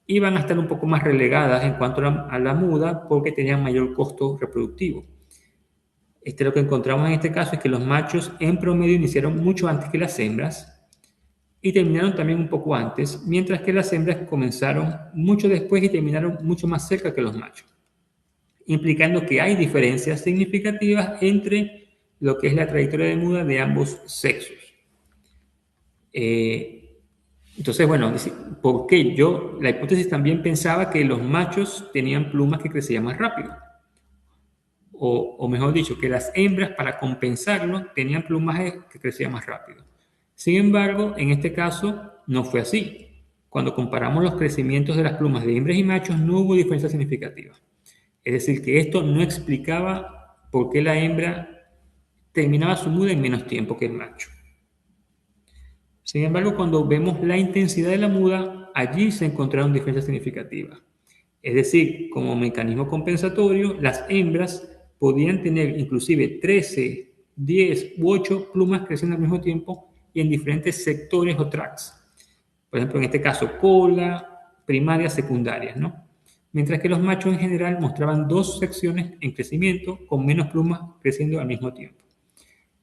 iban a estar un poco más relegadas en cuanto a la muda porque tenían mayor costo reproductivo. Lo que encontramos en este caso es que los machos en promedio iniciaron mucho antes que las hembras y terminaron también un poco antes, mientras que las hembras comenzaron mucho después y terminaron mucho más cerca que los machos, implicando que hay diferencias significativas entre lo que es la trayectoria de muda de ambos sexos. Entonces, ¿por qué? La hipótesis también pensaba que los machos tenían plumas que crecían más rápido. O mejor dicho, que las hembras, para compensarlo, tenían plumaje que crecía más rápido. Sin embargo, en este caso no fue así. Cuando comparamos los crecimientos de las plumas de hembras y machos, no hubo diferencia significativa. Es decir, que esto no explicaba por qué la hembra terminaba su muda en menos tiempo que el macho. Sin embargo, cuando vemos la intensidad de la muda, allí se encontraron diferencias significativas. Es decir, como mecanismo compensatorio, las hembras podían tener inclusive 13, 10 u 8 plumas creciendo al mismo tiempo y en diferentes sectores o tracts. Por ejemplo, en este caso, cola, primarias, secundarias, ¿no? Mientras que los machos en general mostraban 2 secciones en crecimiento con menos plumas creciendo al mismo tiempo.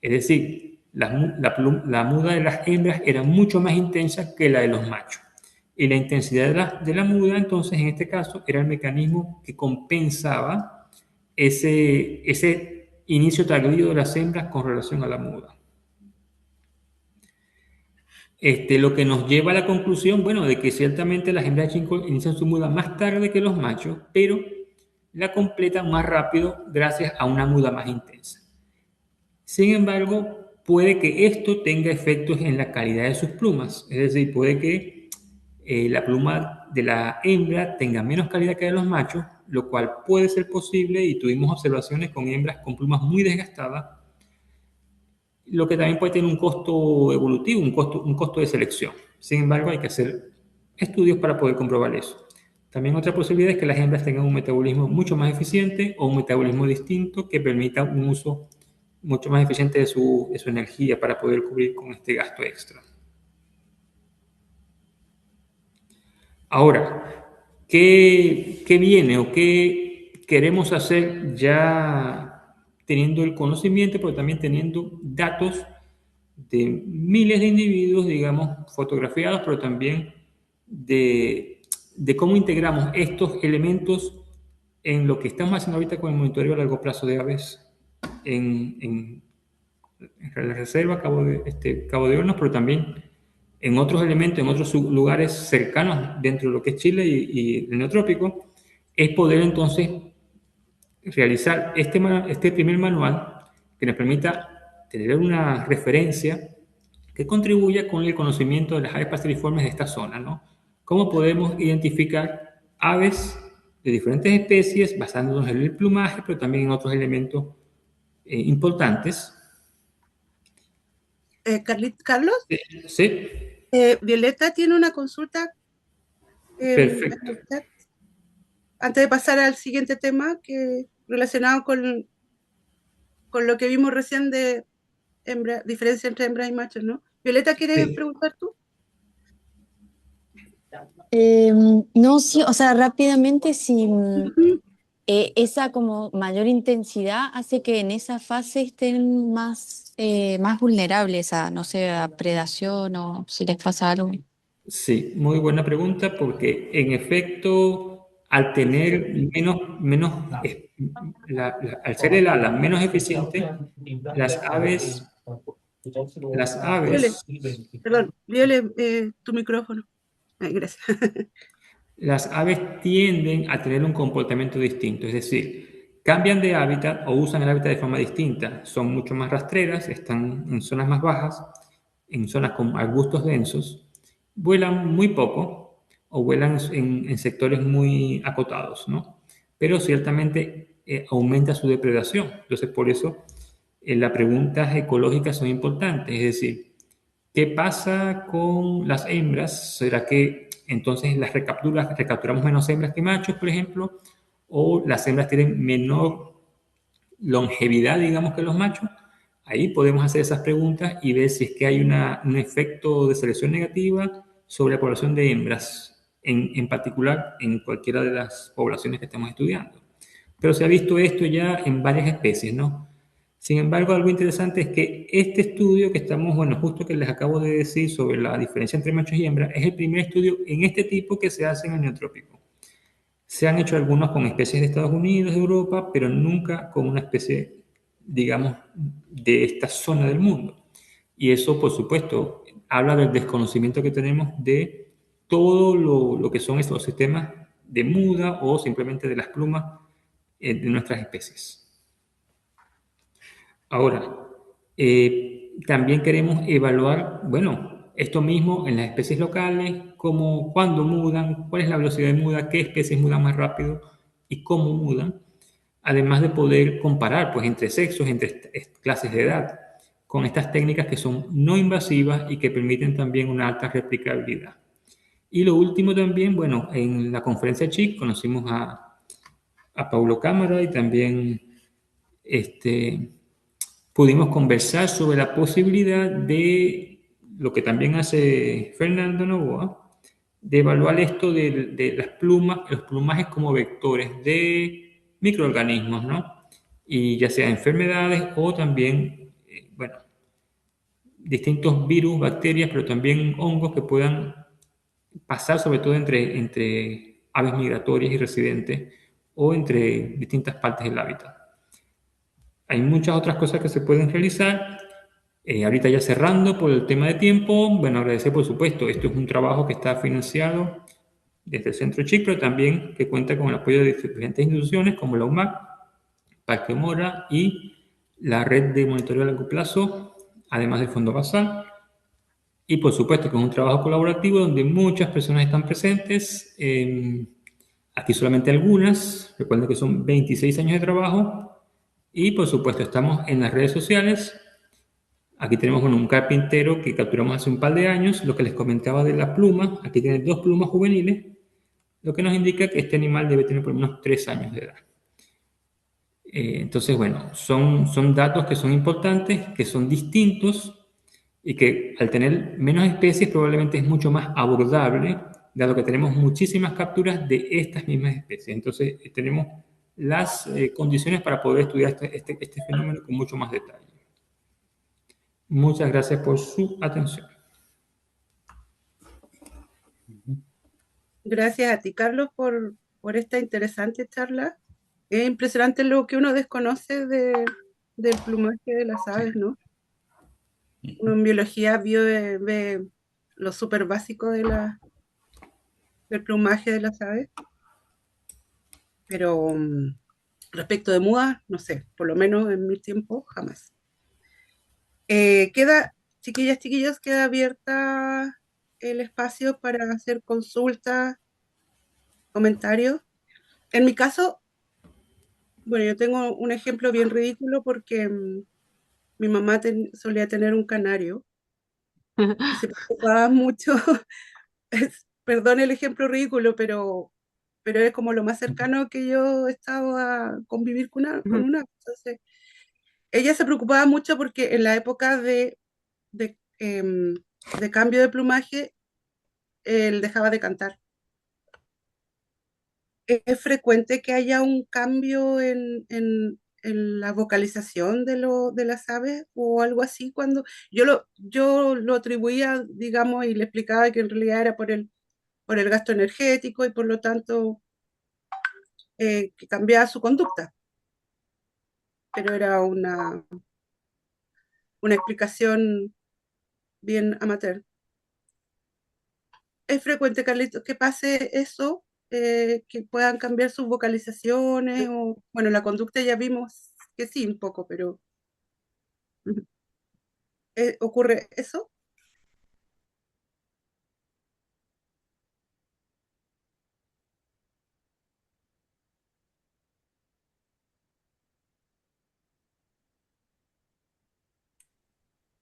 Es decir, la muda de las hembras era mucho más intensa que la de los machos. Y la intensidad de la muda, entonces, en este caso, era el mecanismo que compensaba ese inicio tardío de las hembras con relación a la muda. Lo que nos lleva a la conclusión, de que ciertamente las hembras de chinco inician su muda más tarde que los machos, pero la completan más rápido gracias a una muda más intensa. Sin embargo, puede que esto tenga efectos en la calidad de sus plumas, es decir, puede que la pluma de la hembra tenga menos calidad que la de los machos, lo cual puede ser posible y tuvimos observaciones con hembras con plumas muy desgastadas, lo que también puede tener un costo evolutivo, un costo de selección. Sin embargo, hay que hacer estudios para poder comprobar eso. También otra posibilidad es que las hembras tengan un metabolismo mucho más eficiente o un metabolismo distinto que permita un uso mucho más eficiente de su energía para poder cubrir con este gasto extra. Ahora, ¿qué viene o qué queremos hacer ya teniendo el conocimiento, pero también teniendo datos de miles de individuos, digamos, fotografiados, pero también de cómo integramos estos elementos en lo que estamos haciendo ahorita con el monitoreo a largo plazo de aves en la reserva Cabo de Hornos, pero también en otros elementos, en otros lugares cercanos dentro de lo que es Chile y el neotrópico, es poder entonces realizar este primer manual que nos permita tener una referencia que contribuya con el conocimiento de las aves paseriformes de esta zona, ¿no? ¿Cómo podemos identificar aves de diferentes especies basándonos en el plumaje, pero también en otros elementos importantes? Carlos, Sí, Violeta tiene una consulta en perfecto. el chat antes de pasar al siguiente tema relacionado con lo que vimos recién de diferencia entre hembras y machos, ¿no? Violeta, ¿quieres Sí. preguntar tú? No, sí, o sea, rápidamente, si Ujú. esa como mayor intensidad hace que en esa fase estén más vulnerables a, no sé, a predación o si les pasa algo. Sí, muy buena pregunta porque en efecto, al tener al ser el ala menos eficiente, las aves, las Viole, aves, perdón, Viole, tu micrófono. Ay, gracias. las aves tienden a tener un comportamiento distinto, es decir, cambian de hábitat o usan el hábitat de forma distinta, son mucho más rastreras, están en zonas más bajas, en zonas con arbustos densos, vuelan muy poco o vuelan en sectores muy acotados, ¿no? Pero ciertamente aumenta su depredación. Entonces, por eso las preguntas ecológicas son importantes, es decir, ¿qué pasa con las hembras? ¿Será que entonces recapturamos menos hembras que machos, por ejemplo? ¿O las hembras tienen menor longevidad, digamos, que los machos? Ahí podemos hacer esas preguntas y ver si es que hay un efecto de selección negativa sobre la población de hembras, en particular en cualquiera de las poblaciones que estamos estudiando. Pero se ha visto esto ya en varias especies, ¿no? Sin embargo, algo interesante es que este estudio que estamos, bueno, justo que les acabo de decir sobre la diferencia entre machos y hembras, es el primer estudio en este tipo que se hace en el neotrópico. Se han hecho algunos con especies de Estados Unidos, de Europa, pero nunca con una especie, digamos, de esta zona del mundo. Y eso, por supuesto, habla del desconocimiento que tenemos de todo lo que son estos sistemas de muda o simplemente de las plumas de nuestras especies. Ahora, también queremos evaluar, bueno, esto mismo en las especies locales, como cuándo mudan, cuál es la velocidad de muda, qué especies mudan más rápido y cómo mudan, además de poder comparar pues, entre sexos, entre clases de edad, con estas técnicas que son no invasivas y que permiten también una alta replicabilidad. Y lo último también, bueno, en la conferencia CHIC conocimos a Paulo Cámara y también pudimos conversar sobre la posibilidad de lo que también hace Fernando Novoa, de evaluar esto de las plumas, los plumajes como vectores de microorganismos, ¿no? Y ya sea enfermedades o también, bueno, distintos virus, bacterias, pero también hongos que puedan pasar sobre todo entre aves migratorias y residentes o entre distintas partes del hábitat. Hay muchas otras cosas que se pueden realizar. Ahorita ya cerrando por el tema de tiempo, bueno, agradecer por supuesto, esto es un trabajo que está financiado desde el Centro CHIC, pero también que cuenta con el apoyo de diferentes instituciones como la UMAC, Parque Mora y la Red de Monitoreo a Largo Plazo, además del Fondo Basal. Y por supuesto que es un trabajo colaborativo donde muchas personas están presentes, aquí solamente algunas, recuerden que son 26 años de trabajo, y por supuesto estamos en las redes sociales. Aquí tenemos un carpintero que capturamos hace un par de años, lo que les comentaba de la pluma, aquí tiene 2 plumas juveniles, lo que nos indica que este animal debe tener por lo menos 3 años de edad. Entonces, bueno, son datos que son importantes, que son distintos y que al tener menos especies probablemente es mucho más abordable, dado que tenemos muchísimas capturas de estas mismas especies. Entonces, tenemos las condiciones para poder estudiar este fenómeno con mucho más detalle. Muchas gracias por su atención. Gracias a ti, Carlos, por esta interesante charla. Es impresionante lo que uno desconoce del plumaje de las aves, ¿no? Uno en biología ve lo súper básico del plumaje de las aves, pero respecto de mudas, no sé, por lo menos en mi tiempo, jamás. Queda, chiquillas, chiquillos, queda abierta el espacio para hacer consultas, comentarios. En mi caso, bueno, yo tengo un ejemplo bien ridículo porque mi mamá solía tener un canario y se preocupaba mucho. Perdón el ejemplo ridículo, pero es como lo más cercano que yo he estado a convivir con una. Entonces, ella se preocupaba mucho porque en la época de, em, de cambio de plumaje, él dejaba de cantar. Es frecuente que haya un cambio en la vocalización de las aves o algo así cuando yo lo atribuía, digamos, y le explicaba que en realidad era por el gasto energético y por lo tanto que cambiaba su conducta, pero era una explicación bien amateur. Es frecuente, Carlitos, que pase eso, que puedan cambiar sus vocalizaciones o, bueno, la conducta ya vimos que sí, un poco, pero ¿ocurre eso?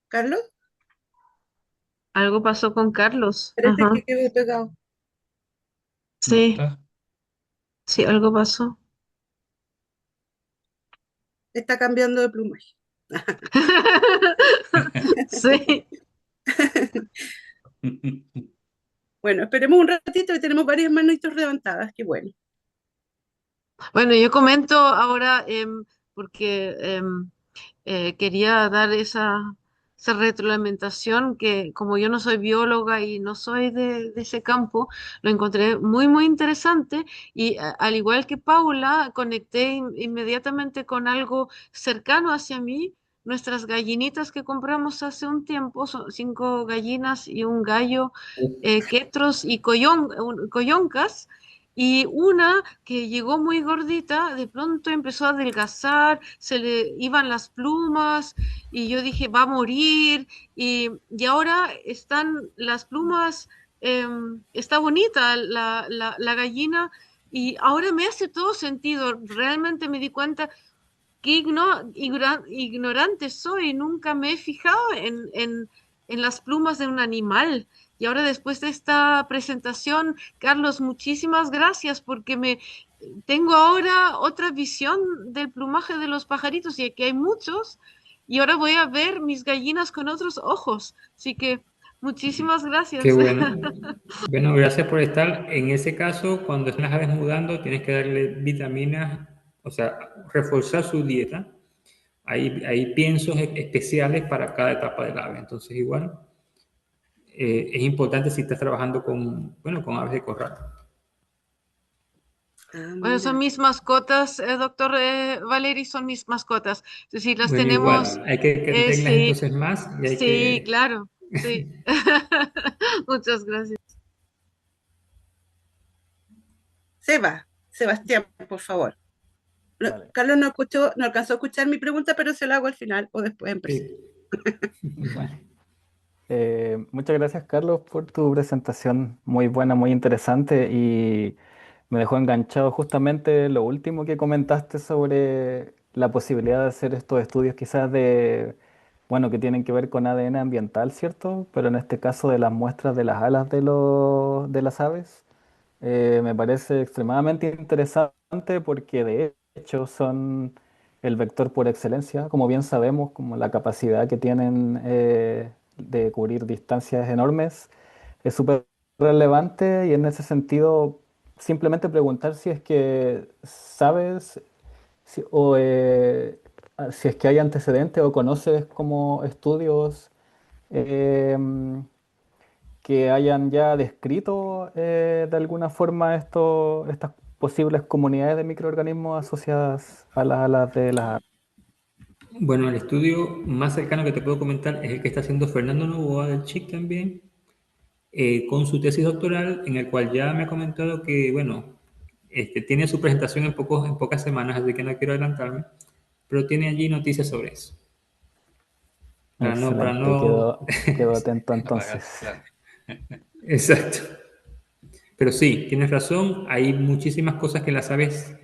¿Carlos? Algo pasó con Carlos. Parece que Ajá. quedó pegado. ¿No Sí, está? sí, algo pasó. Está cambiando de plumaje. Sí. Bueno, esperemos un ratito que tenemos varias manitos levantadas, qué bueno. Bueno, yo comento ahora porque quería dar esa retroalimentación que como yo no soy bióloga y no soy de ese campo, lo encontré muy, muy interesante y al igual que Paula, conecté inmediatamente con algo cercano hacia mí. Nuestras gallinitas que compramos hace un tiempo, son 5 gallinas y un gallo, quetros y coyoncas. Y una que llegó muy gordita, de pronto empezó a adelgazar, se le iban las plumas y yo dije, va a morir. Y ahora están las plumas, está bonita la gallina y ahora me hace todo sentido. Realmente me di cuenta qué ignorante soy, nunca me he fijado en las plumas de un animal. Y ahora después de esta presentación, Carlos, muchísimas gracias porque me tengo ahora otra visión del plumaje de los pajaritos y aquí hay muchos y ahora voy a ver mis gallinas con otros ojos. Así que muchísimas Qué gracias. bueno. Bueno, gracias por estar. En ese caso, cuando estén las aves mudando, tienes que darle vitaminas, o sea, reforzar su dieta. Hay piensos especiales para cada etapa del ave. Entonces, igual, es importante si estás trabajando con, bueno, con aves de corral. Ah, Bueno, son mira. mis mascotas, doctor Valeri, son mis mascotas. Es decir, las Bueno, tenemos, igual, hay que tenerlas sí, entonces más y hay sí, que... claro, sí. Muchas gracias. Sebastián, por favor. Vale. Carlos no alcanzó a escuchar mi pregunta, pero se la hago al final o después en Sí. presente. Bueno, Muchas gracias, Carlos, por tu presentación muy buena, muy interesante y me dejó enganchado justamente lo último que comentaste sobre la posibilidad de hacer estos estudios quizás de, bueno, que tienen que ver con ADN ambiental, ¿cierto? Pero en este caso de las muestras de las alas de las aves. Me parece extremadamente interesante porque de hecho son el vector por excelencia, como bien sabemos, como la capacidad que tienen de cubrir distancias enormes es súper relevante y en ese sentido simplemente preguntar si es que sabes si es que hay antecedentes o conoces como estudios em, que hayan ya descrito de alguna forma estas posibles comunidades de microorganismos asociadas a las alas de las... bueno, el estudio más cercano que te puedo comentar es el que está haciendo Fernando Novoa del CHIC también, con su tesis doctoral, en el cual ya me ha comentado que, bueno, tiene su presentación en pocas semanas, así que no quiero adelantarme, pero tiene allí noticias sobre eso. Para Excelente, no... quedo atento Apagar, entonces. claro. Exacto. Pero sí, tienes razón, hay muchísimas cosas que las aves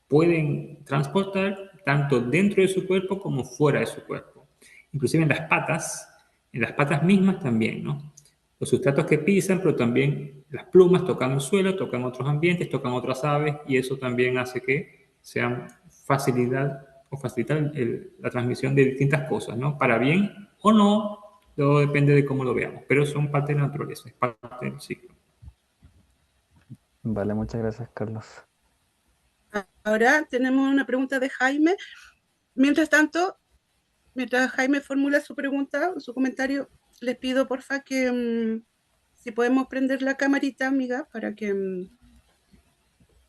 pueden transportar, tanto dentro de su cuerpo como fuera de su cuerpo. Inclusive en las patas mismas también, ¿no? Los sustratos que pisan, pero también las plumas tocan el suelo, tocan otros ambientes, tocan otras aves, y eso también hace que sean facilitar la transmisión de distintas cosas, ¿no? Para bien o no, todo depende de cómo lo veamos, pero son parte de la naturaleza, es parte del ciclo. Vale, muchas gracias, Carlos. Ahora tenemos una pregunta de Jaime. Mientras tanto, mientras Jaime formula su pregunta, su comentario, les pido porfa que si podemos prender la camarita, amiga, para que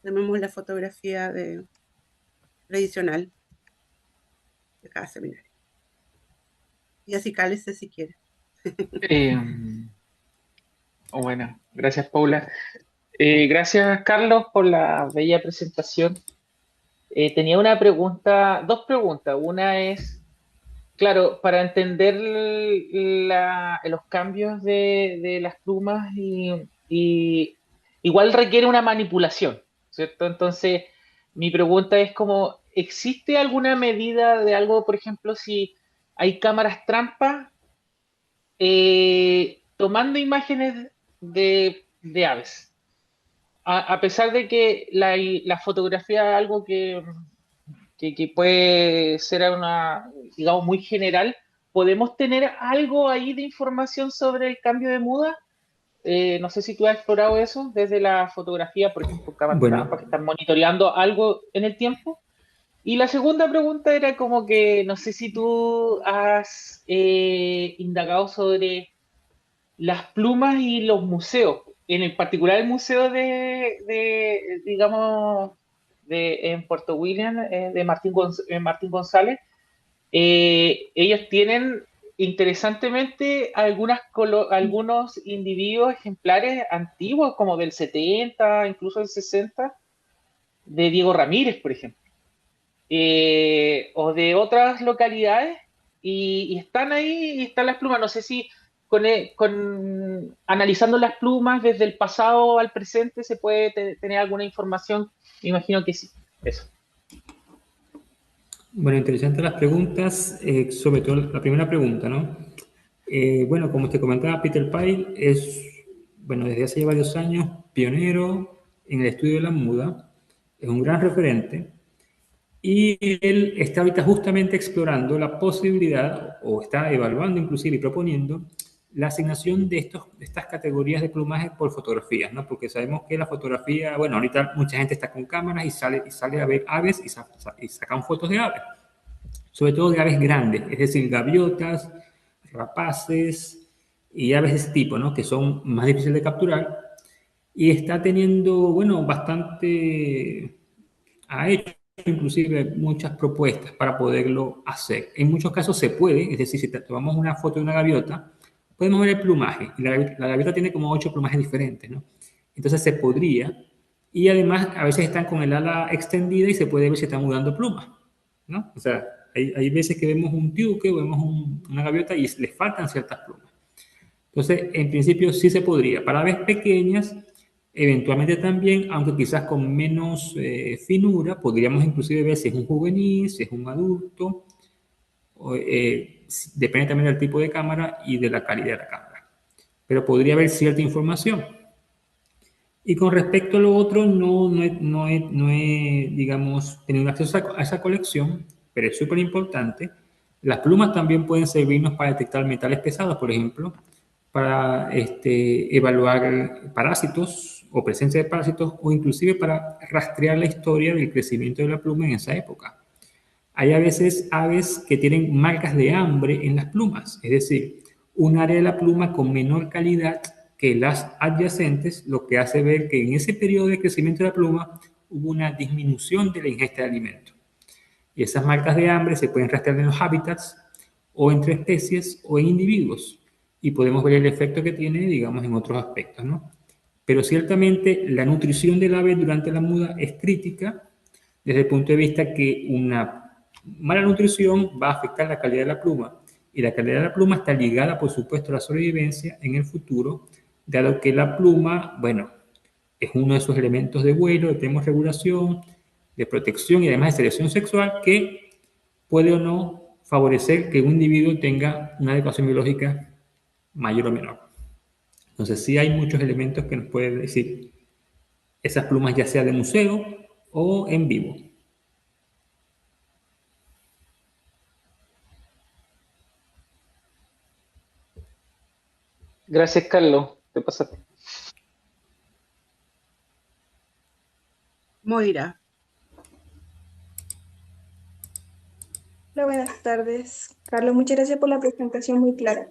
tomemos la fotografía tradicional de cada seminario. Y así cálese si quiere. Bueno, gracias, Paula. Gracias, Carlos, por la bella presentación. Tenía una pregunta, dos preguntas. Una es, claro, para entender los cambios de las plumas y igual requiere una manipulación, ¿cierto? Entonces, mi pregunta es como, ¿existe alguna medida de algo, por ejemplo, si hay cámaras trampa tomando imágenes de aves? A pesar de que la fotografía es algo que puede ser digamos, muy general, ¿podemos tener algo ahí de información sobre el cambio de muda? No sé si tú has explorado eso desde la fotografía, por ejemplo, cámaras trampas que Bueno, están monitoreando algo en el tiempo. Y la segunda pregunta era como que no sé si tú has indagado sobre las plumas y los museos, en el particular el museo digamos, en Puerto William, de Martín González. Ellos tienen interesantemente algunos individuos ejemplares antiguos, como del 70, incluso del 60, de Diego Ramírez, por ejemplo, o de otras localidades, y están ahí, y están las plumas. No sé si analizando las plumas desde el pasado al presente se puede tener alguna información. Me imagino que sí. Eso. bueno, interesantes las preguntas, sobre todo la primera pregunta, ¿no? Bueno, como te comentaba, Peter Pyle es, bueno, desde hace ya varios años, pionero en el estudio de la muda, es un gran referente, y él está ahorita justamente explorando la posibilidad, o está evaluando inclusive y proponiendo, la asignación de estas categorías de plumaje por fotografías, ¿no? Porque sabemos que la fotografía, bueno, ahorita mucha gente está con cámaras y sale a ver aves y sacan fotos de aves, sobre todo de aves grandes, es decir, gaviotas, rapaces y aves de ese tipo, ¿no? Que son más difíciles de capturar, y está teniendo, bueno, ha hecho inclusive muchas propuestas para poderlo hacer. En muchos casos se puede, es decir, si tomamos una foto de una gaviota, podemos ver el plumaje, y la gaviota tiene como 8 plumajes diferentes, ¿no? Entonces se podría, y además a veces están con el ala extendida y se puede ver si están mudando plumas, ¿no? O sea, hay veces que vemos un tiuque, vemos una gaviota y les faltan ciertas plumas. Entonces, en principio sí se podría. Para aves pequeñas, eventualmente también, aunque quizás con menos finura, podríamos inclusive ver si es un juvenil, si es un adulto, depende también del tipo de cámara y de la calidad de la cámara. Pero podría haber cierta información. Y con respecto a lo otro, no he, digamos, tenido acceso a esa colección, pero es súper importante. Las plumas también pueden servirnos para detectar metales pesados, por ejemplo, para evaluar parásitos o presencia de parásitos, o inclusive para rastrear la historia del crecimiento de la pluma en esa época. Hay a veces aves que tienen marcas de hambre en las plumas, es decir, un área de la pluma con menor calidad que las adyacentes, lo que hace ver que en ese periodo de crecimiento de la pluma hubo una disminución de la ingesta de alimentos. Y esas marcas de hambre se pueden rastrear en los hábitats, o entre especies, o en individuos. y podemos ver el efecto que tiene, digamos, en otros aspectos, ¿no? Pero ciertamente la nutrición del ave durante la muda es crítica desde el punto de vista que una mala nutrición va a afectar la calidad de la pluma, y la calidad de la pluma está ligada, por supuesto, a la sobrevivencia en el futuro, dado que la pluma, bueno, es uno de esos elementos de vuelo, de termorregulación, de protección y además de selección sexual que puede o no favorecer que un individuo tenga una adecuación biológica mayor o menor. Entonces sí hay muchos elementos que nos pueden decir esas plumas, ya sea de museo o en vivo. Gracias, Carlos. Te pasaste. Moira. Hola, buenas tardes. Carlos, muchas gracias por la presentación muy clara.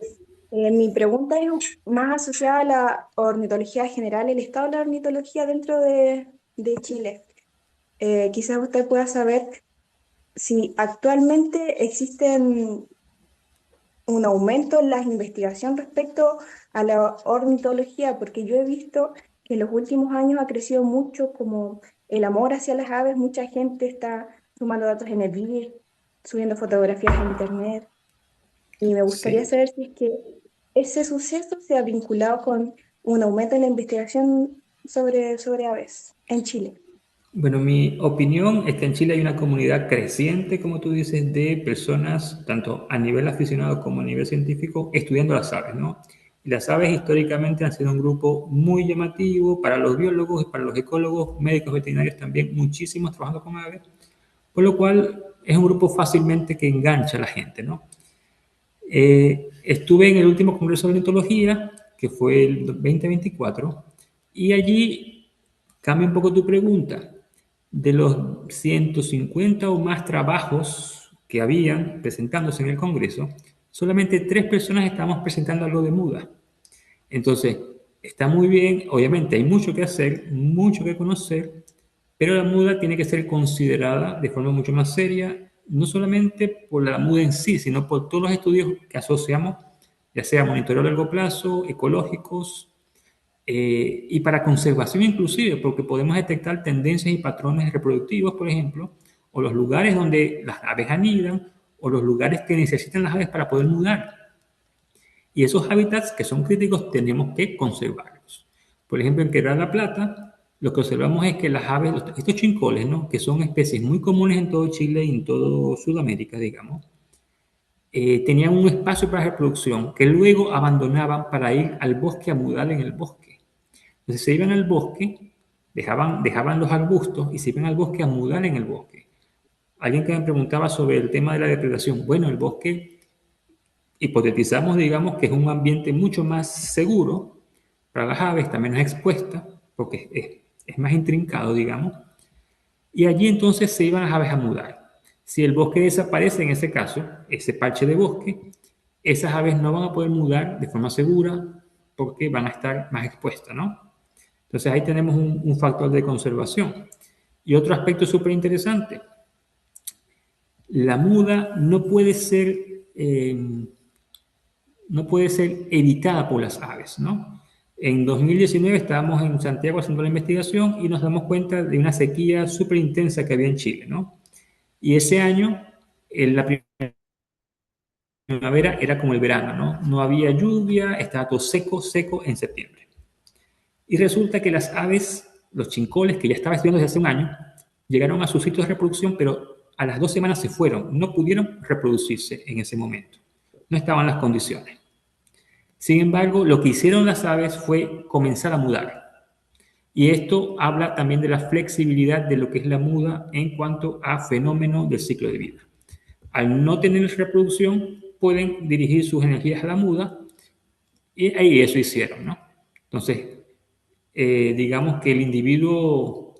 Mi pregunta es más asociada a la ornitología general, el estado de la ornitología dentro de Chile. Quizás usted pueda saber si actualmente existen un aumento en la investigación respecto a la ornitología, porque yo he visto que en los últimos años ha crecido mucho como el amor hacia las aves, mucha gente está sumando datos en el BIR, subiendo fotografías en internet, y me gustaría Sí. saber si es que ese suceso se ha vinculado con un aumento en la investigación sobre aves en Chile. Bueno, mi opinión es que en Chile hay una comunidad creciente, como tú dices, de personas, tanto a nivel aficionado como a nivel científico, estudiando las aves, ¿no? Y las aves históricamente han sido un grupo muy llamativo para los biólogos y para los ecólogos, médicos veterinarios también, muchísimos trabajando con aves, por lo cual es un grupo fácilmente que engancha a la gente, ¿no? Estuve en el último Congreso de Ornitología, que fue el 2024, y allí cambia un poco tu pregunta. De los 150 o más trabajos que habían presentándose en el Congreso, solamente 3 personas estábamos presentando algo de muda. Entonces, está muy bien, obviamente hay mucho que hacer, mucho que conocer, pero la muda tiene que ser considerada de forma mucho más seria, no solamente por la muda en sí, sino por todos los estudios que asociamos, ya sea monitoreo a largo plazo, ecológicos, y para conservación inclusive, porque podemos detectar tendencias y patrones reproductivos, por ejemplo, o los lugares donde las aves anidan, o los lugares que necesitan las aves para poder mudar. Y esos hábitats que son críticos tenemos que conservarlos. Por ejemplo, en Quebrada la Plata, lo que observamos es que las aves, estos chincoles, ¿no?, que son especies muy comunes en todo Chile y en todo Sudamérica, digamos, tenían un espacio para reproducción que luego abandonaban para ir al bosque a mudar en el bosque. Entonces se iban al bosque, dejaban los arbustos y se iban al bosque a mudar en el bosque. Alguien que me preguntaba sobre el tema de la depredación. Bueno, el bosque, hipotetizamos, digamos, que es un ambiente mucho más seguro para las aves, está menos expuesta, porque es más intrincado, digamos. Y allí entonces se iban las aves a mudar. Si el bosque desaparece en ese caso, ese parche de bosque, esas aves no van a poder mudar de forma segura porque van a estar más expuestas, ¿no? Entonces ahí tenemos un factor de conservación. Y otro aspecto súper interesante, la muda no puede ser evitada por las aves, ¿no? En 2019 estábamos en Santiago haciendo la investigación y nos damos cuenta de una sequía súper intensa que había en Chile, ¿no? Y ese año, en la primavera era como el verano, ¿no? No había lluvia, estaba todo seco, seco en septiembre. Y resulta que las aves, los chincoles, que ya estaba estudiando desde hace un año, llegaron a sus sitios de reproducción, pero a las 2 semanas se fueron. No pudieron reproducirse en ese momento. No estaban las condiciones. Sin embargo, lo que hicieron las aves fue comenzar a mudar. Y esto habla también de la flexibilidad de lo que es la muda en cuanto a fenómenos del ciclo de vida. Al no tener reproducción, pueden dirigir sus energías a la muda y ahí eso hicieron, ¿no? Entonces, digamos que el individuo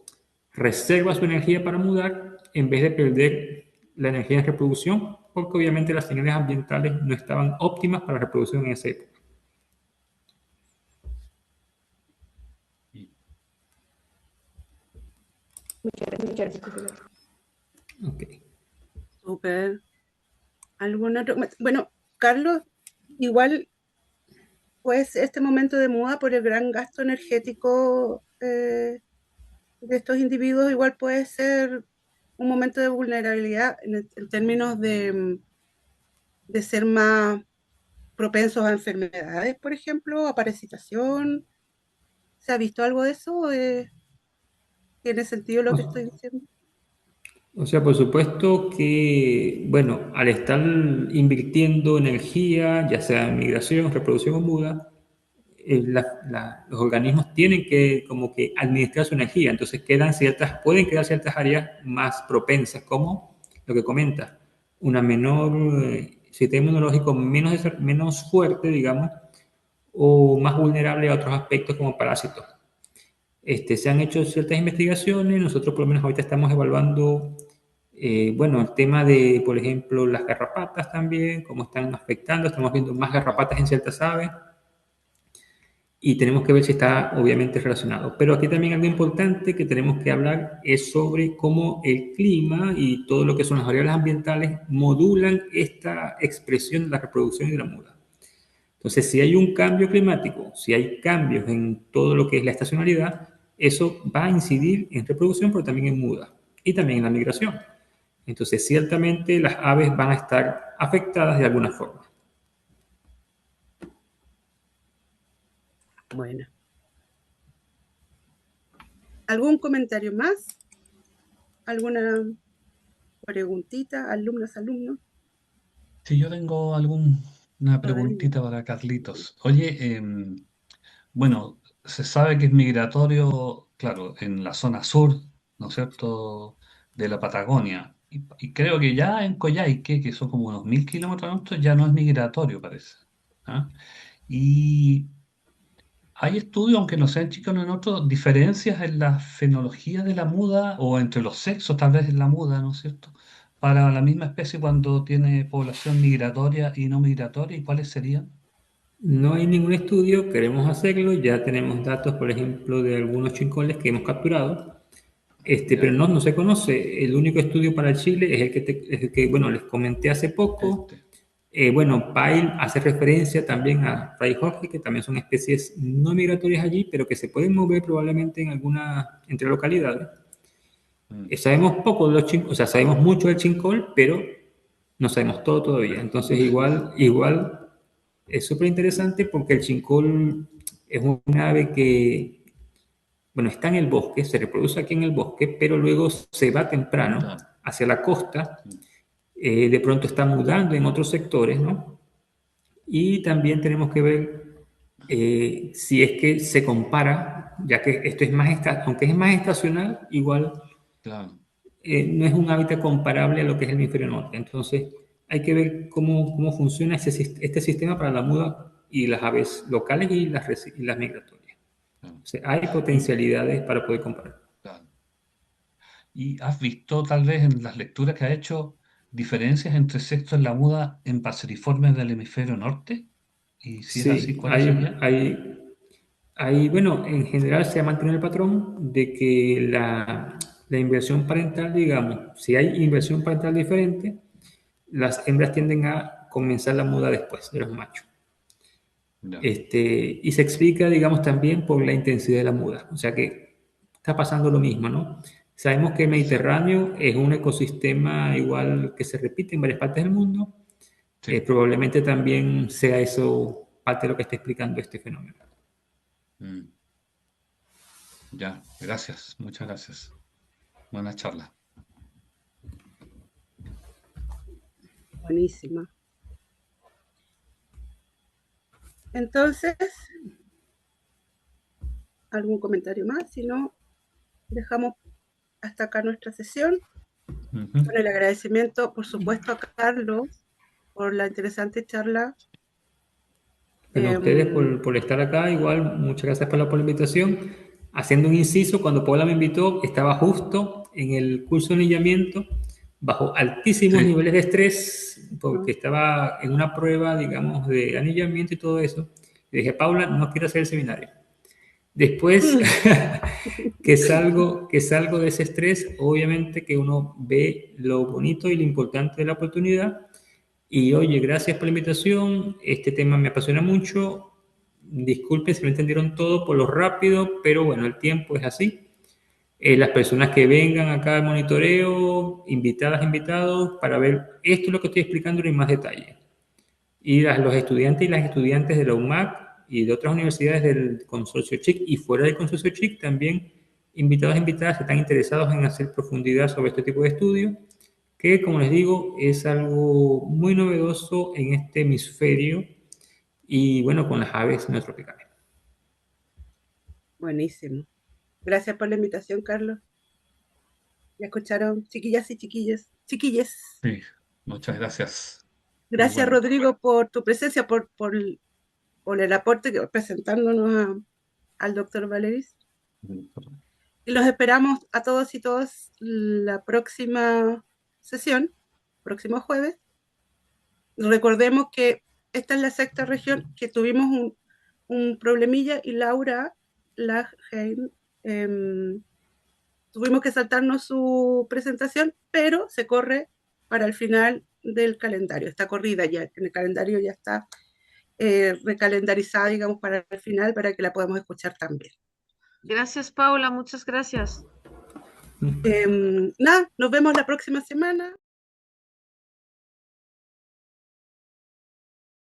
reserva su energía para mudar en vez de perder la energía de reproducción, porque obviamente las señales ambientales no estaban óptimas para la reproducción en esa época. Muchas gracias. Ok. Súper. ¿Algún otro? Bueno, Carlos, igual pues este momento de muda por el gran gasto energético de estos individuos igual puede ser un momento de vulnerabilidad en términos de ser más propensos a enfermedades, por ejemplo, a parasitación. ¿Se ha visto algo de eso? ¿Tiene sentido lo que estoy diciendo? O sea, por supuesto que, bueno, al estar invirtiendo energía, ya sea en migración, reproducción o muda, los organismos tienen que como que administrar su energía, entonces pueden quedar ciertas áreas más propensas, como lo que comenta, una menor sistema inmunológico menos fuerte, digamos, o más vulnerable a otros aspectos como parásitos. Se han hecho ciertas investigaciones, nosotros por lo menos ahorita estamos evaluando, bueno, el tema de, por ejemplo, las garrapatas también, cómo están afectando, estamos viendo más garrapatas en ciertas aves, y tenemos que ver si está obviamente relacionado. Pero aquí también algo importante que tenemos que hablar es sobre cómo el clima y todo lo que son las variables ambientales modulan esta expresión de la reproducción y de la muda. Entonces, si hay un cambio climático, si hay cambios en todo lo que es la estacionalidad, eso va a incidir en reproducción, pero también en muda y también en la migración. Entonces, ciertamente las aves van a estar afectadas de alguna forma. Bueno. ¿Algún comentario más? ¿Alguna preguntita, alumnos? Sí, yo tengo una preguntita para Carlitos. Oye, bueno, se sabe que es migratorio, claro, en la zona sur, ¿no es cierto?, de la Patagonia. Y creo que ya en Coyhaique, que son como unos 1000 kilómetros nuestros, ya no es migratorio, parece. ¿Ah? Y hay estudios, aunque no sean chicos en otros, diferencias en la fenología de la muda o entre los sexos, tal vez en la muda, ¿no es cierto?, para la misma especie cuando tiene población migratoria y no migratoria, ¿y cuáles serían? No hay ningún estudio, queremos hacerlo, ya tenemos datos, por ejemplo, de algunos chincoles que hemos capturado, pero Ya, no se conoce. El único estudio para Chile es el que, bueno, les comenté hace poco. este, Bueno, Pyle hace referencia también a Ray Jorge, que también son especies no migratorias allí, pero que se pueden mover probablemente entre localidades. Sabemos poco de los chincoles, o sea, sabemos mucho del chincol, pero no sabemos todo todavía. Entonces, igual es súper interesante porque el chincol es un ave que, bueno, está en el bosque, se reproduce aquí en el bosque, pero luego se va temprano claro. hacia la costa, de pronto está mudando en otros sectores, ¿no? Y también tenemos que ver si es que se compara, ya que esto es aunque es más estacional, igual Claro. no es un hábitat comparable a lo que es el hemisferio norte. Entonces, hay que ver cómo funciona este sistema para la muda y las aves locales y las migratorias. Claro. O sea, hay potencialidades para poder comparar. Claro. ¿Y has visto tal vez en las lecturas que ha hecho diferencias entre sexos en la muda en paseriformes del hemisferio norte? Y si es así, Sí, ¿cuáles serían? bueno, en general se ha mantenido el patrón de que la inversión parental, digamos, si hay inversión parental diferente, las hembras tienden a comenzar la muda después de los machos. Ya. Y se explica, digamos, también por la intensidad de la muda. O sea que está pasando lo mismo, ¿no? Sabemos que el Mediterráneo es un ecosistema igual que se repite en varias partes del mundo. Sí. Probablemente también sea eso parte de lo que está explicando este fenómeno. Ya, gracias, muchas gracias. Buena charla. Buenísima. Entonces, ¿algún comentario más? Si no, dejamos hasta acá nuestra sesión. Con el agradecimiento, por supuesto, a Carlos por la interesante charla. Bueno, a ustedes por estar acá, igual, muchas gracias por la invitación. Haciendo un inciso, cuando Paula me invitó, estaba justo en el curso de anillamiento, bajo altísimos niveles de estrés, porque estaba en una prueba, digamos, de anillamiento y todo eso. Y dije, Paula, no quiero hacer el seminario. Después que salgo de ese estrés, obviamente que uno ve lo bonito y lo importante de la oportunidad. Y oye, gracias por la invitación, este tema me apasiona mucho, Disculpen si no entendieron todo por lo rápido, pero bueno, el tiempo es así. Las personas que vengan acá al monitoreo, invitadas, invitados, para ver esto es lo que estoy explicando en más detalle. Y los estudiantes y las estudiantes de la UMAC y de otras universidades del consorcio CHIC y fuera del consorcio CHIC también, invitados e invitadas que están interesados en hacer profundidad sobre este tipo de estudios, que como les digo, es algo muy novedoso en este hemisferio y bueno, con las aves neotropicales. Buenísimo. Gracias por la invitación, Carlos. Ya escucharon, chiquillas y chiquillos. Chiquilles. Sí, muchas gracias. Gracias, Bueno. Rodrigo, por tu presencia, por el aporte que presentándonos al doctor Valeris. Y los esperamos a todos y todas la próxima sesión, próximo jueves. Recordemos que esta es la sexta región, que tuvimos un problemilla y Laura Lagheim tuvimos que saltarnos su presentación, pero se corre para el final del calendario. Está corrida ya, en el calendario ya está recalendarizada, digamos, para el final, para que la podamos escuchar también. Gracias, Paula, muchas gracias. Nada, nos vemos la próxima semana.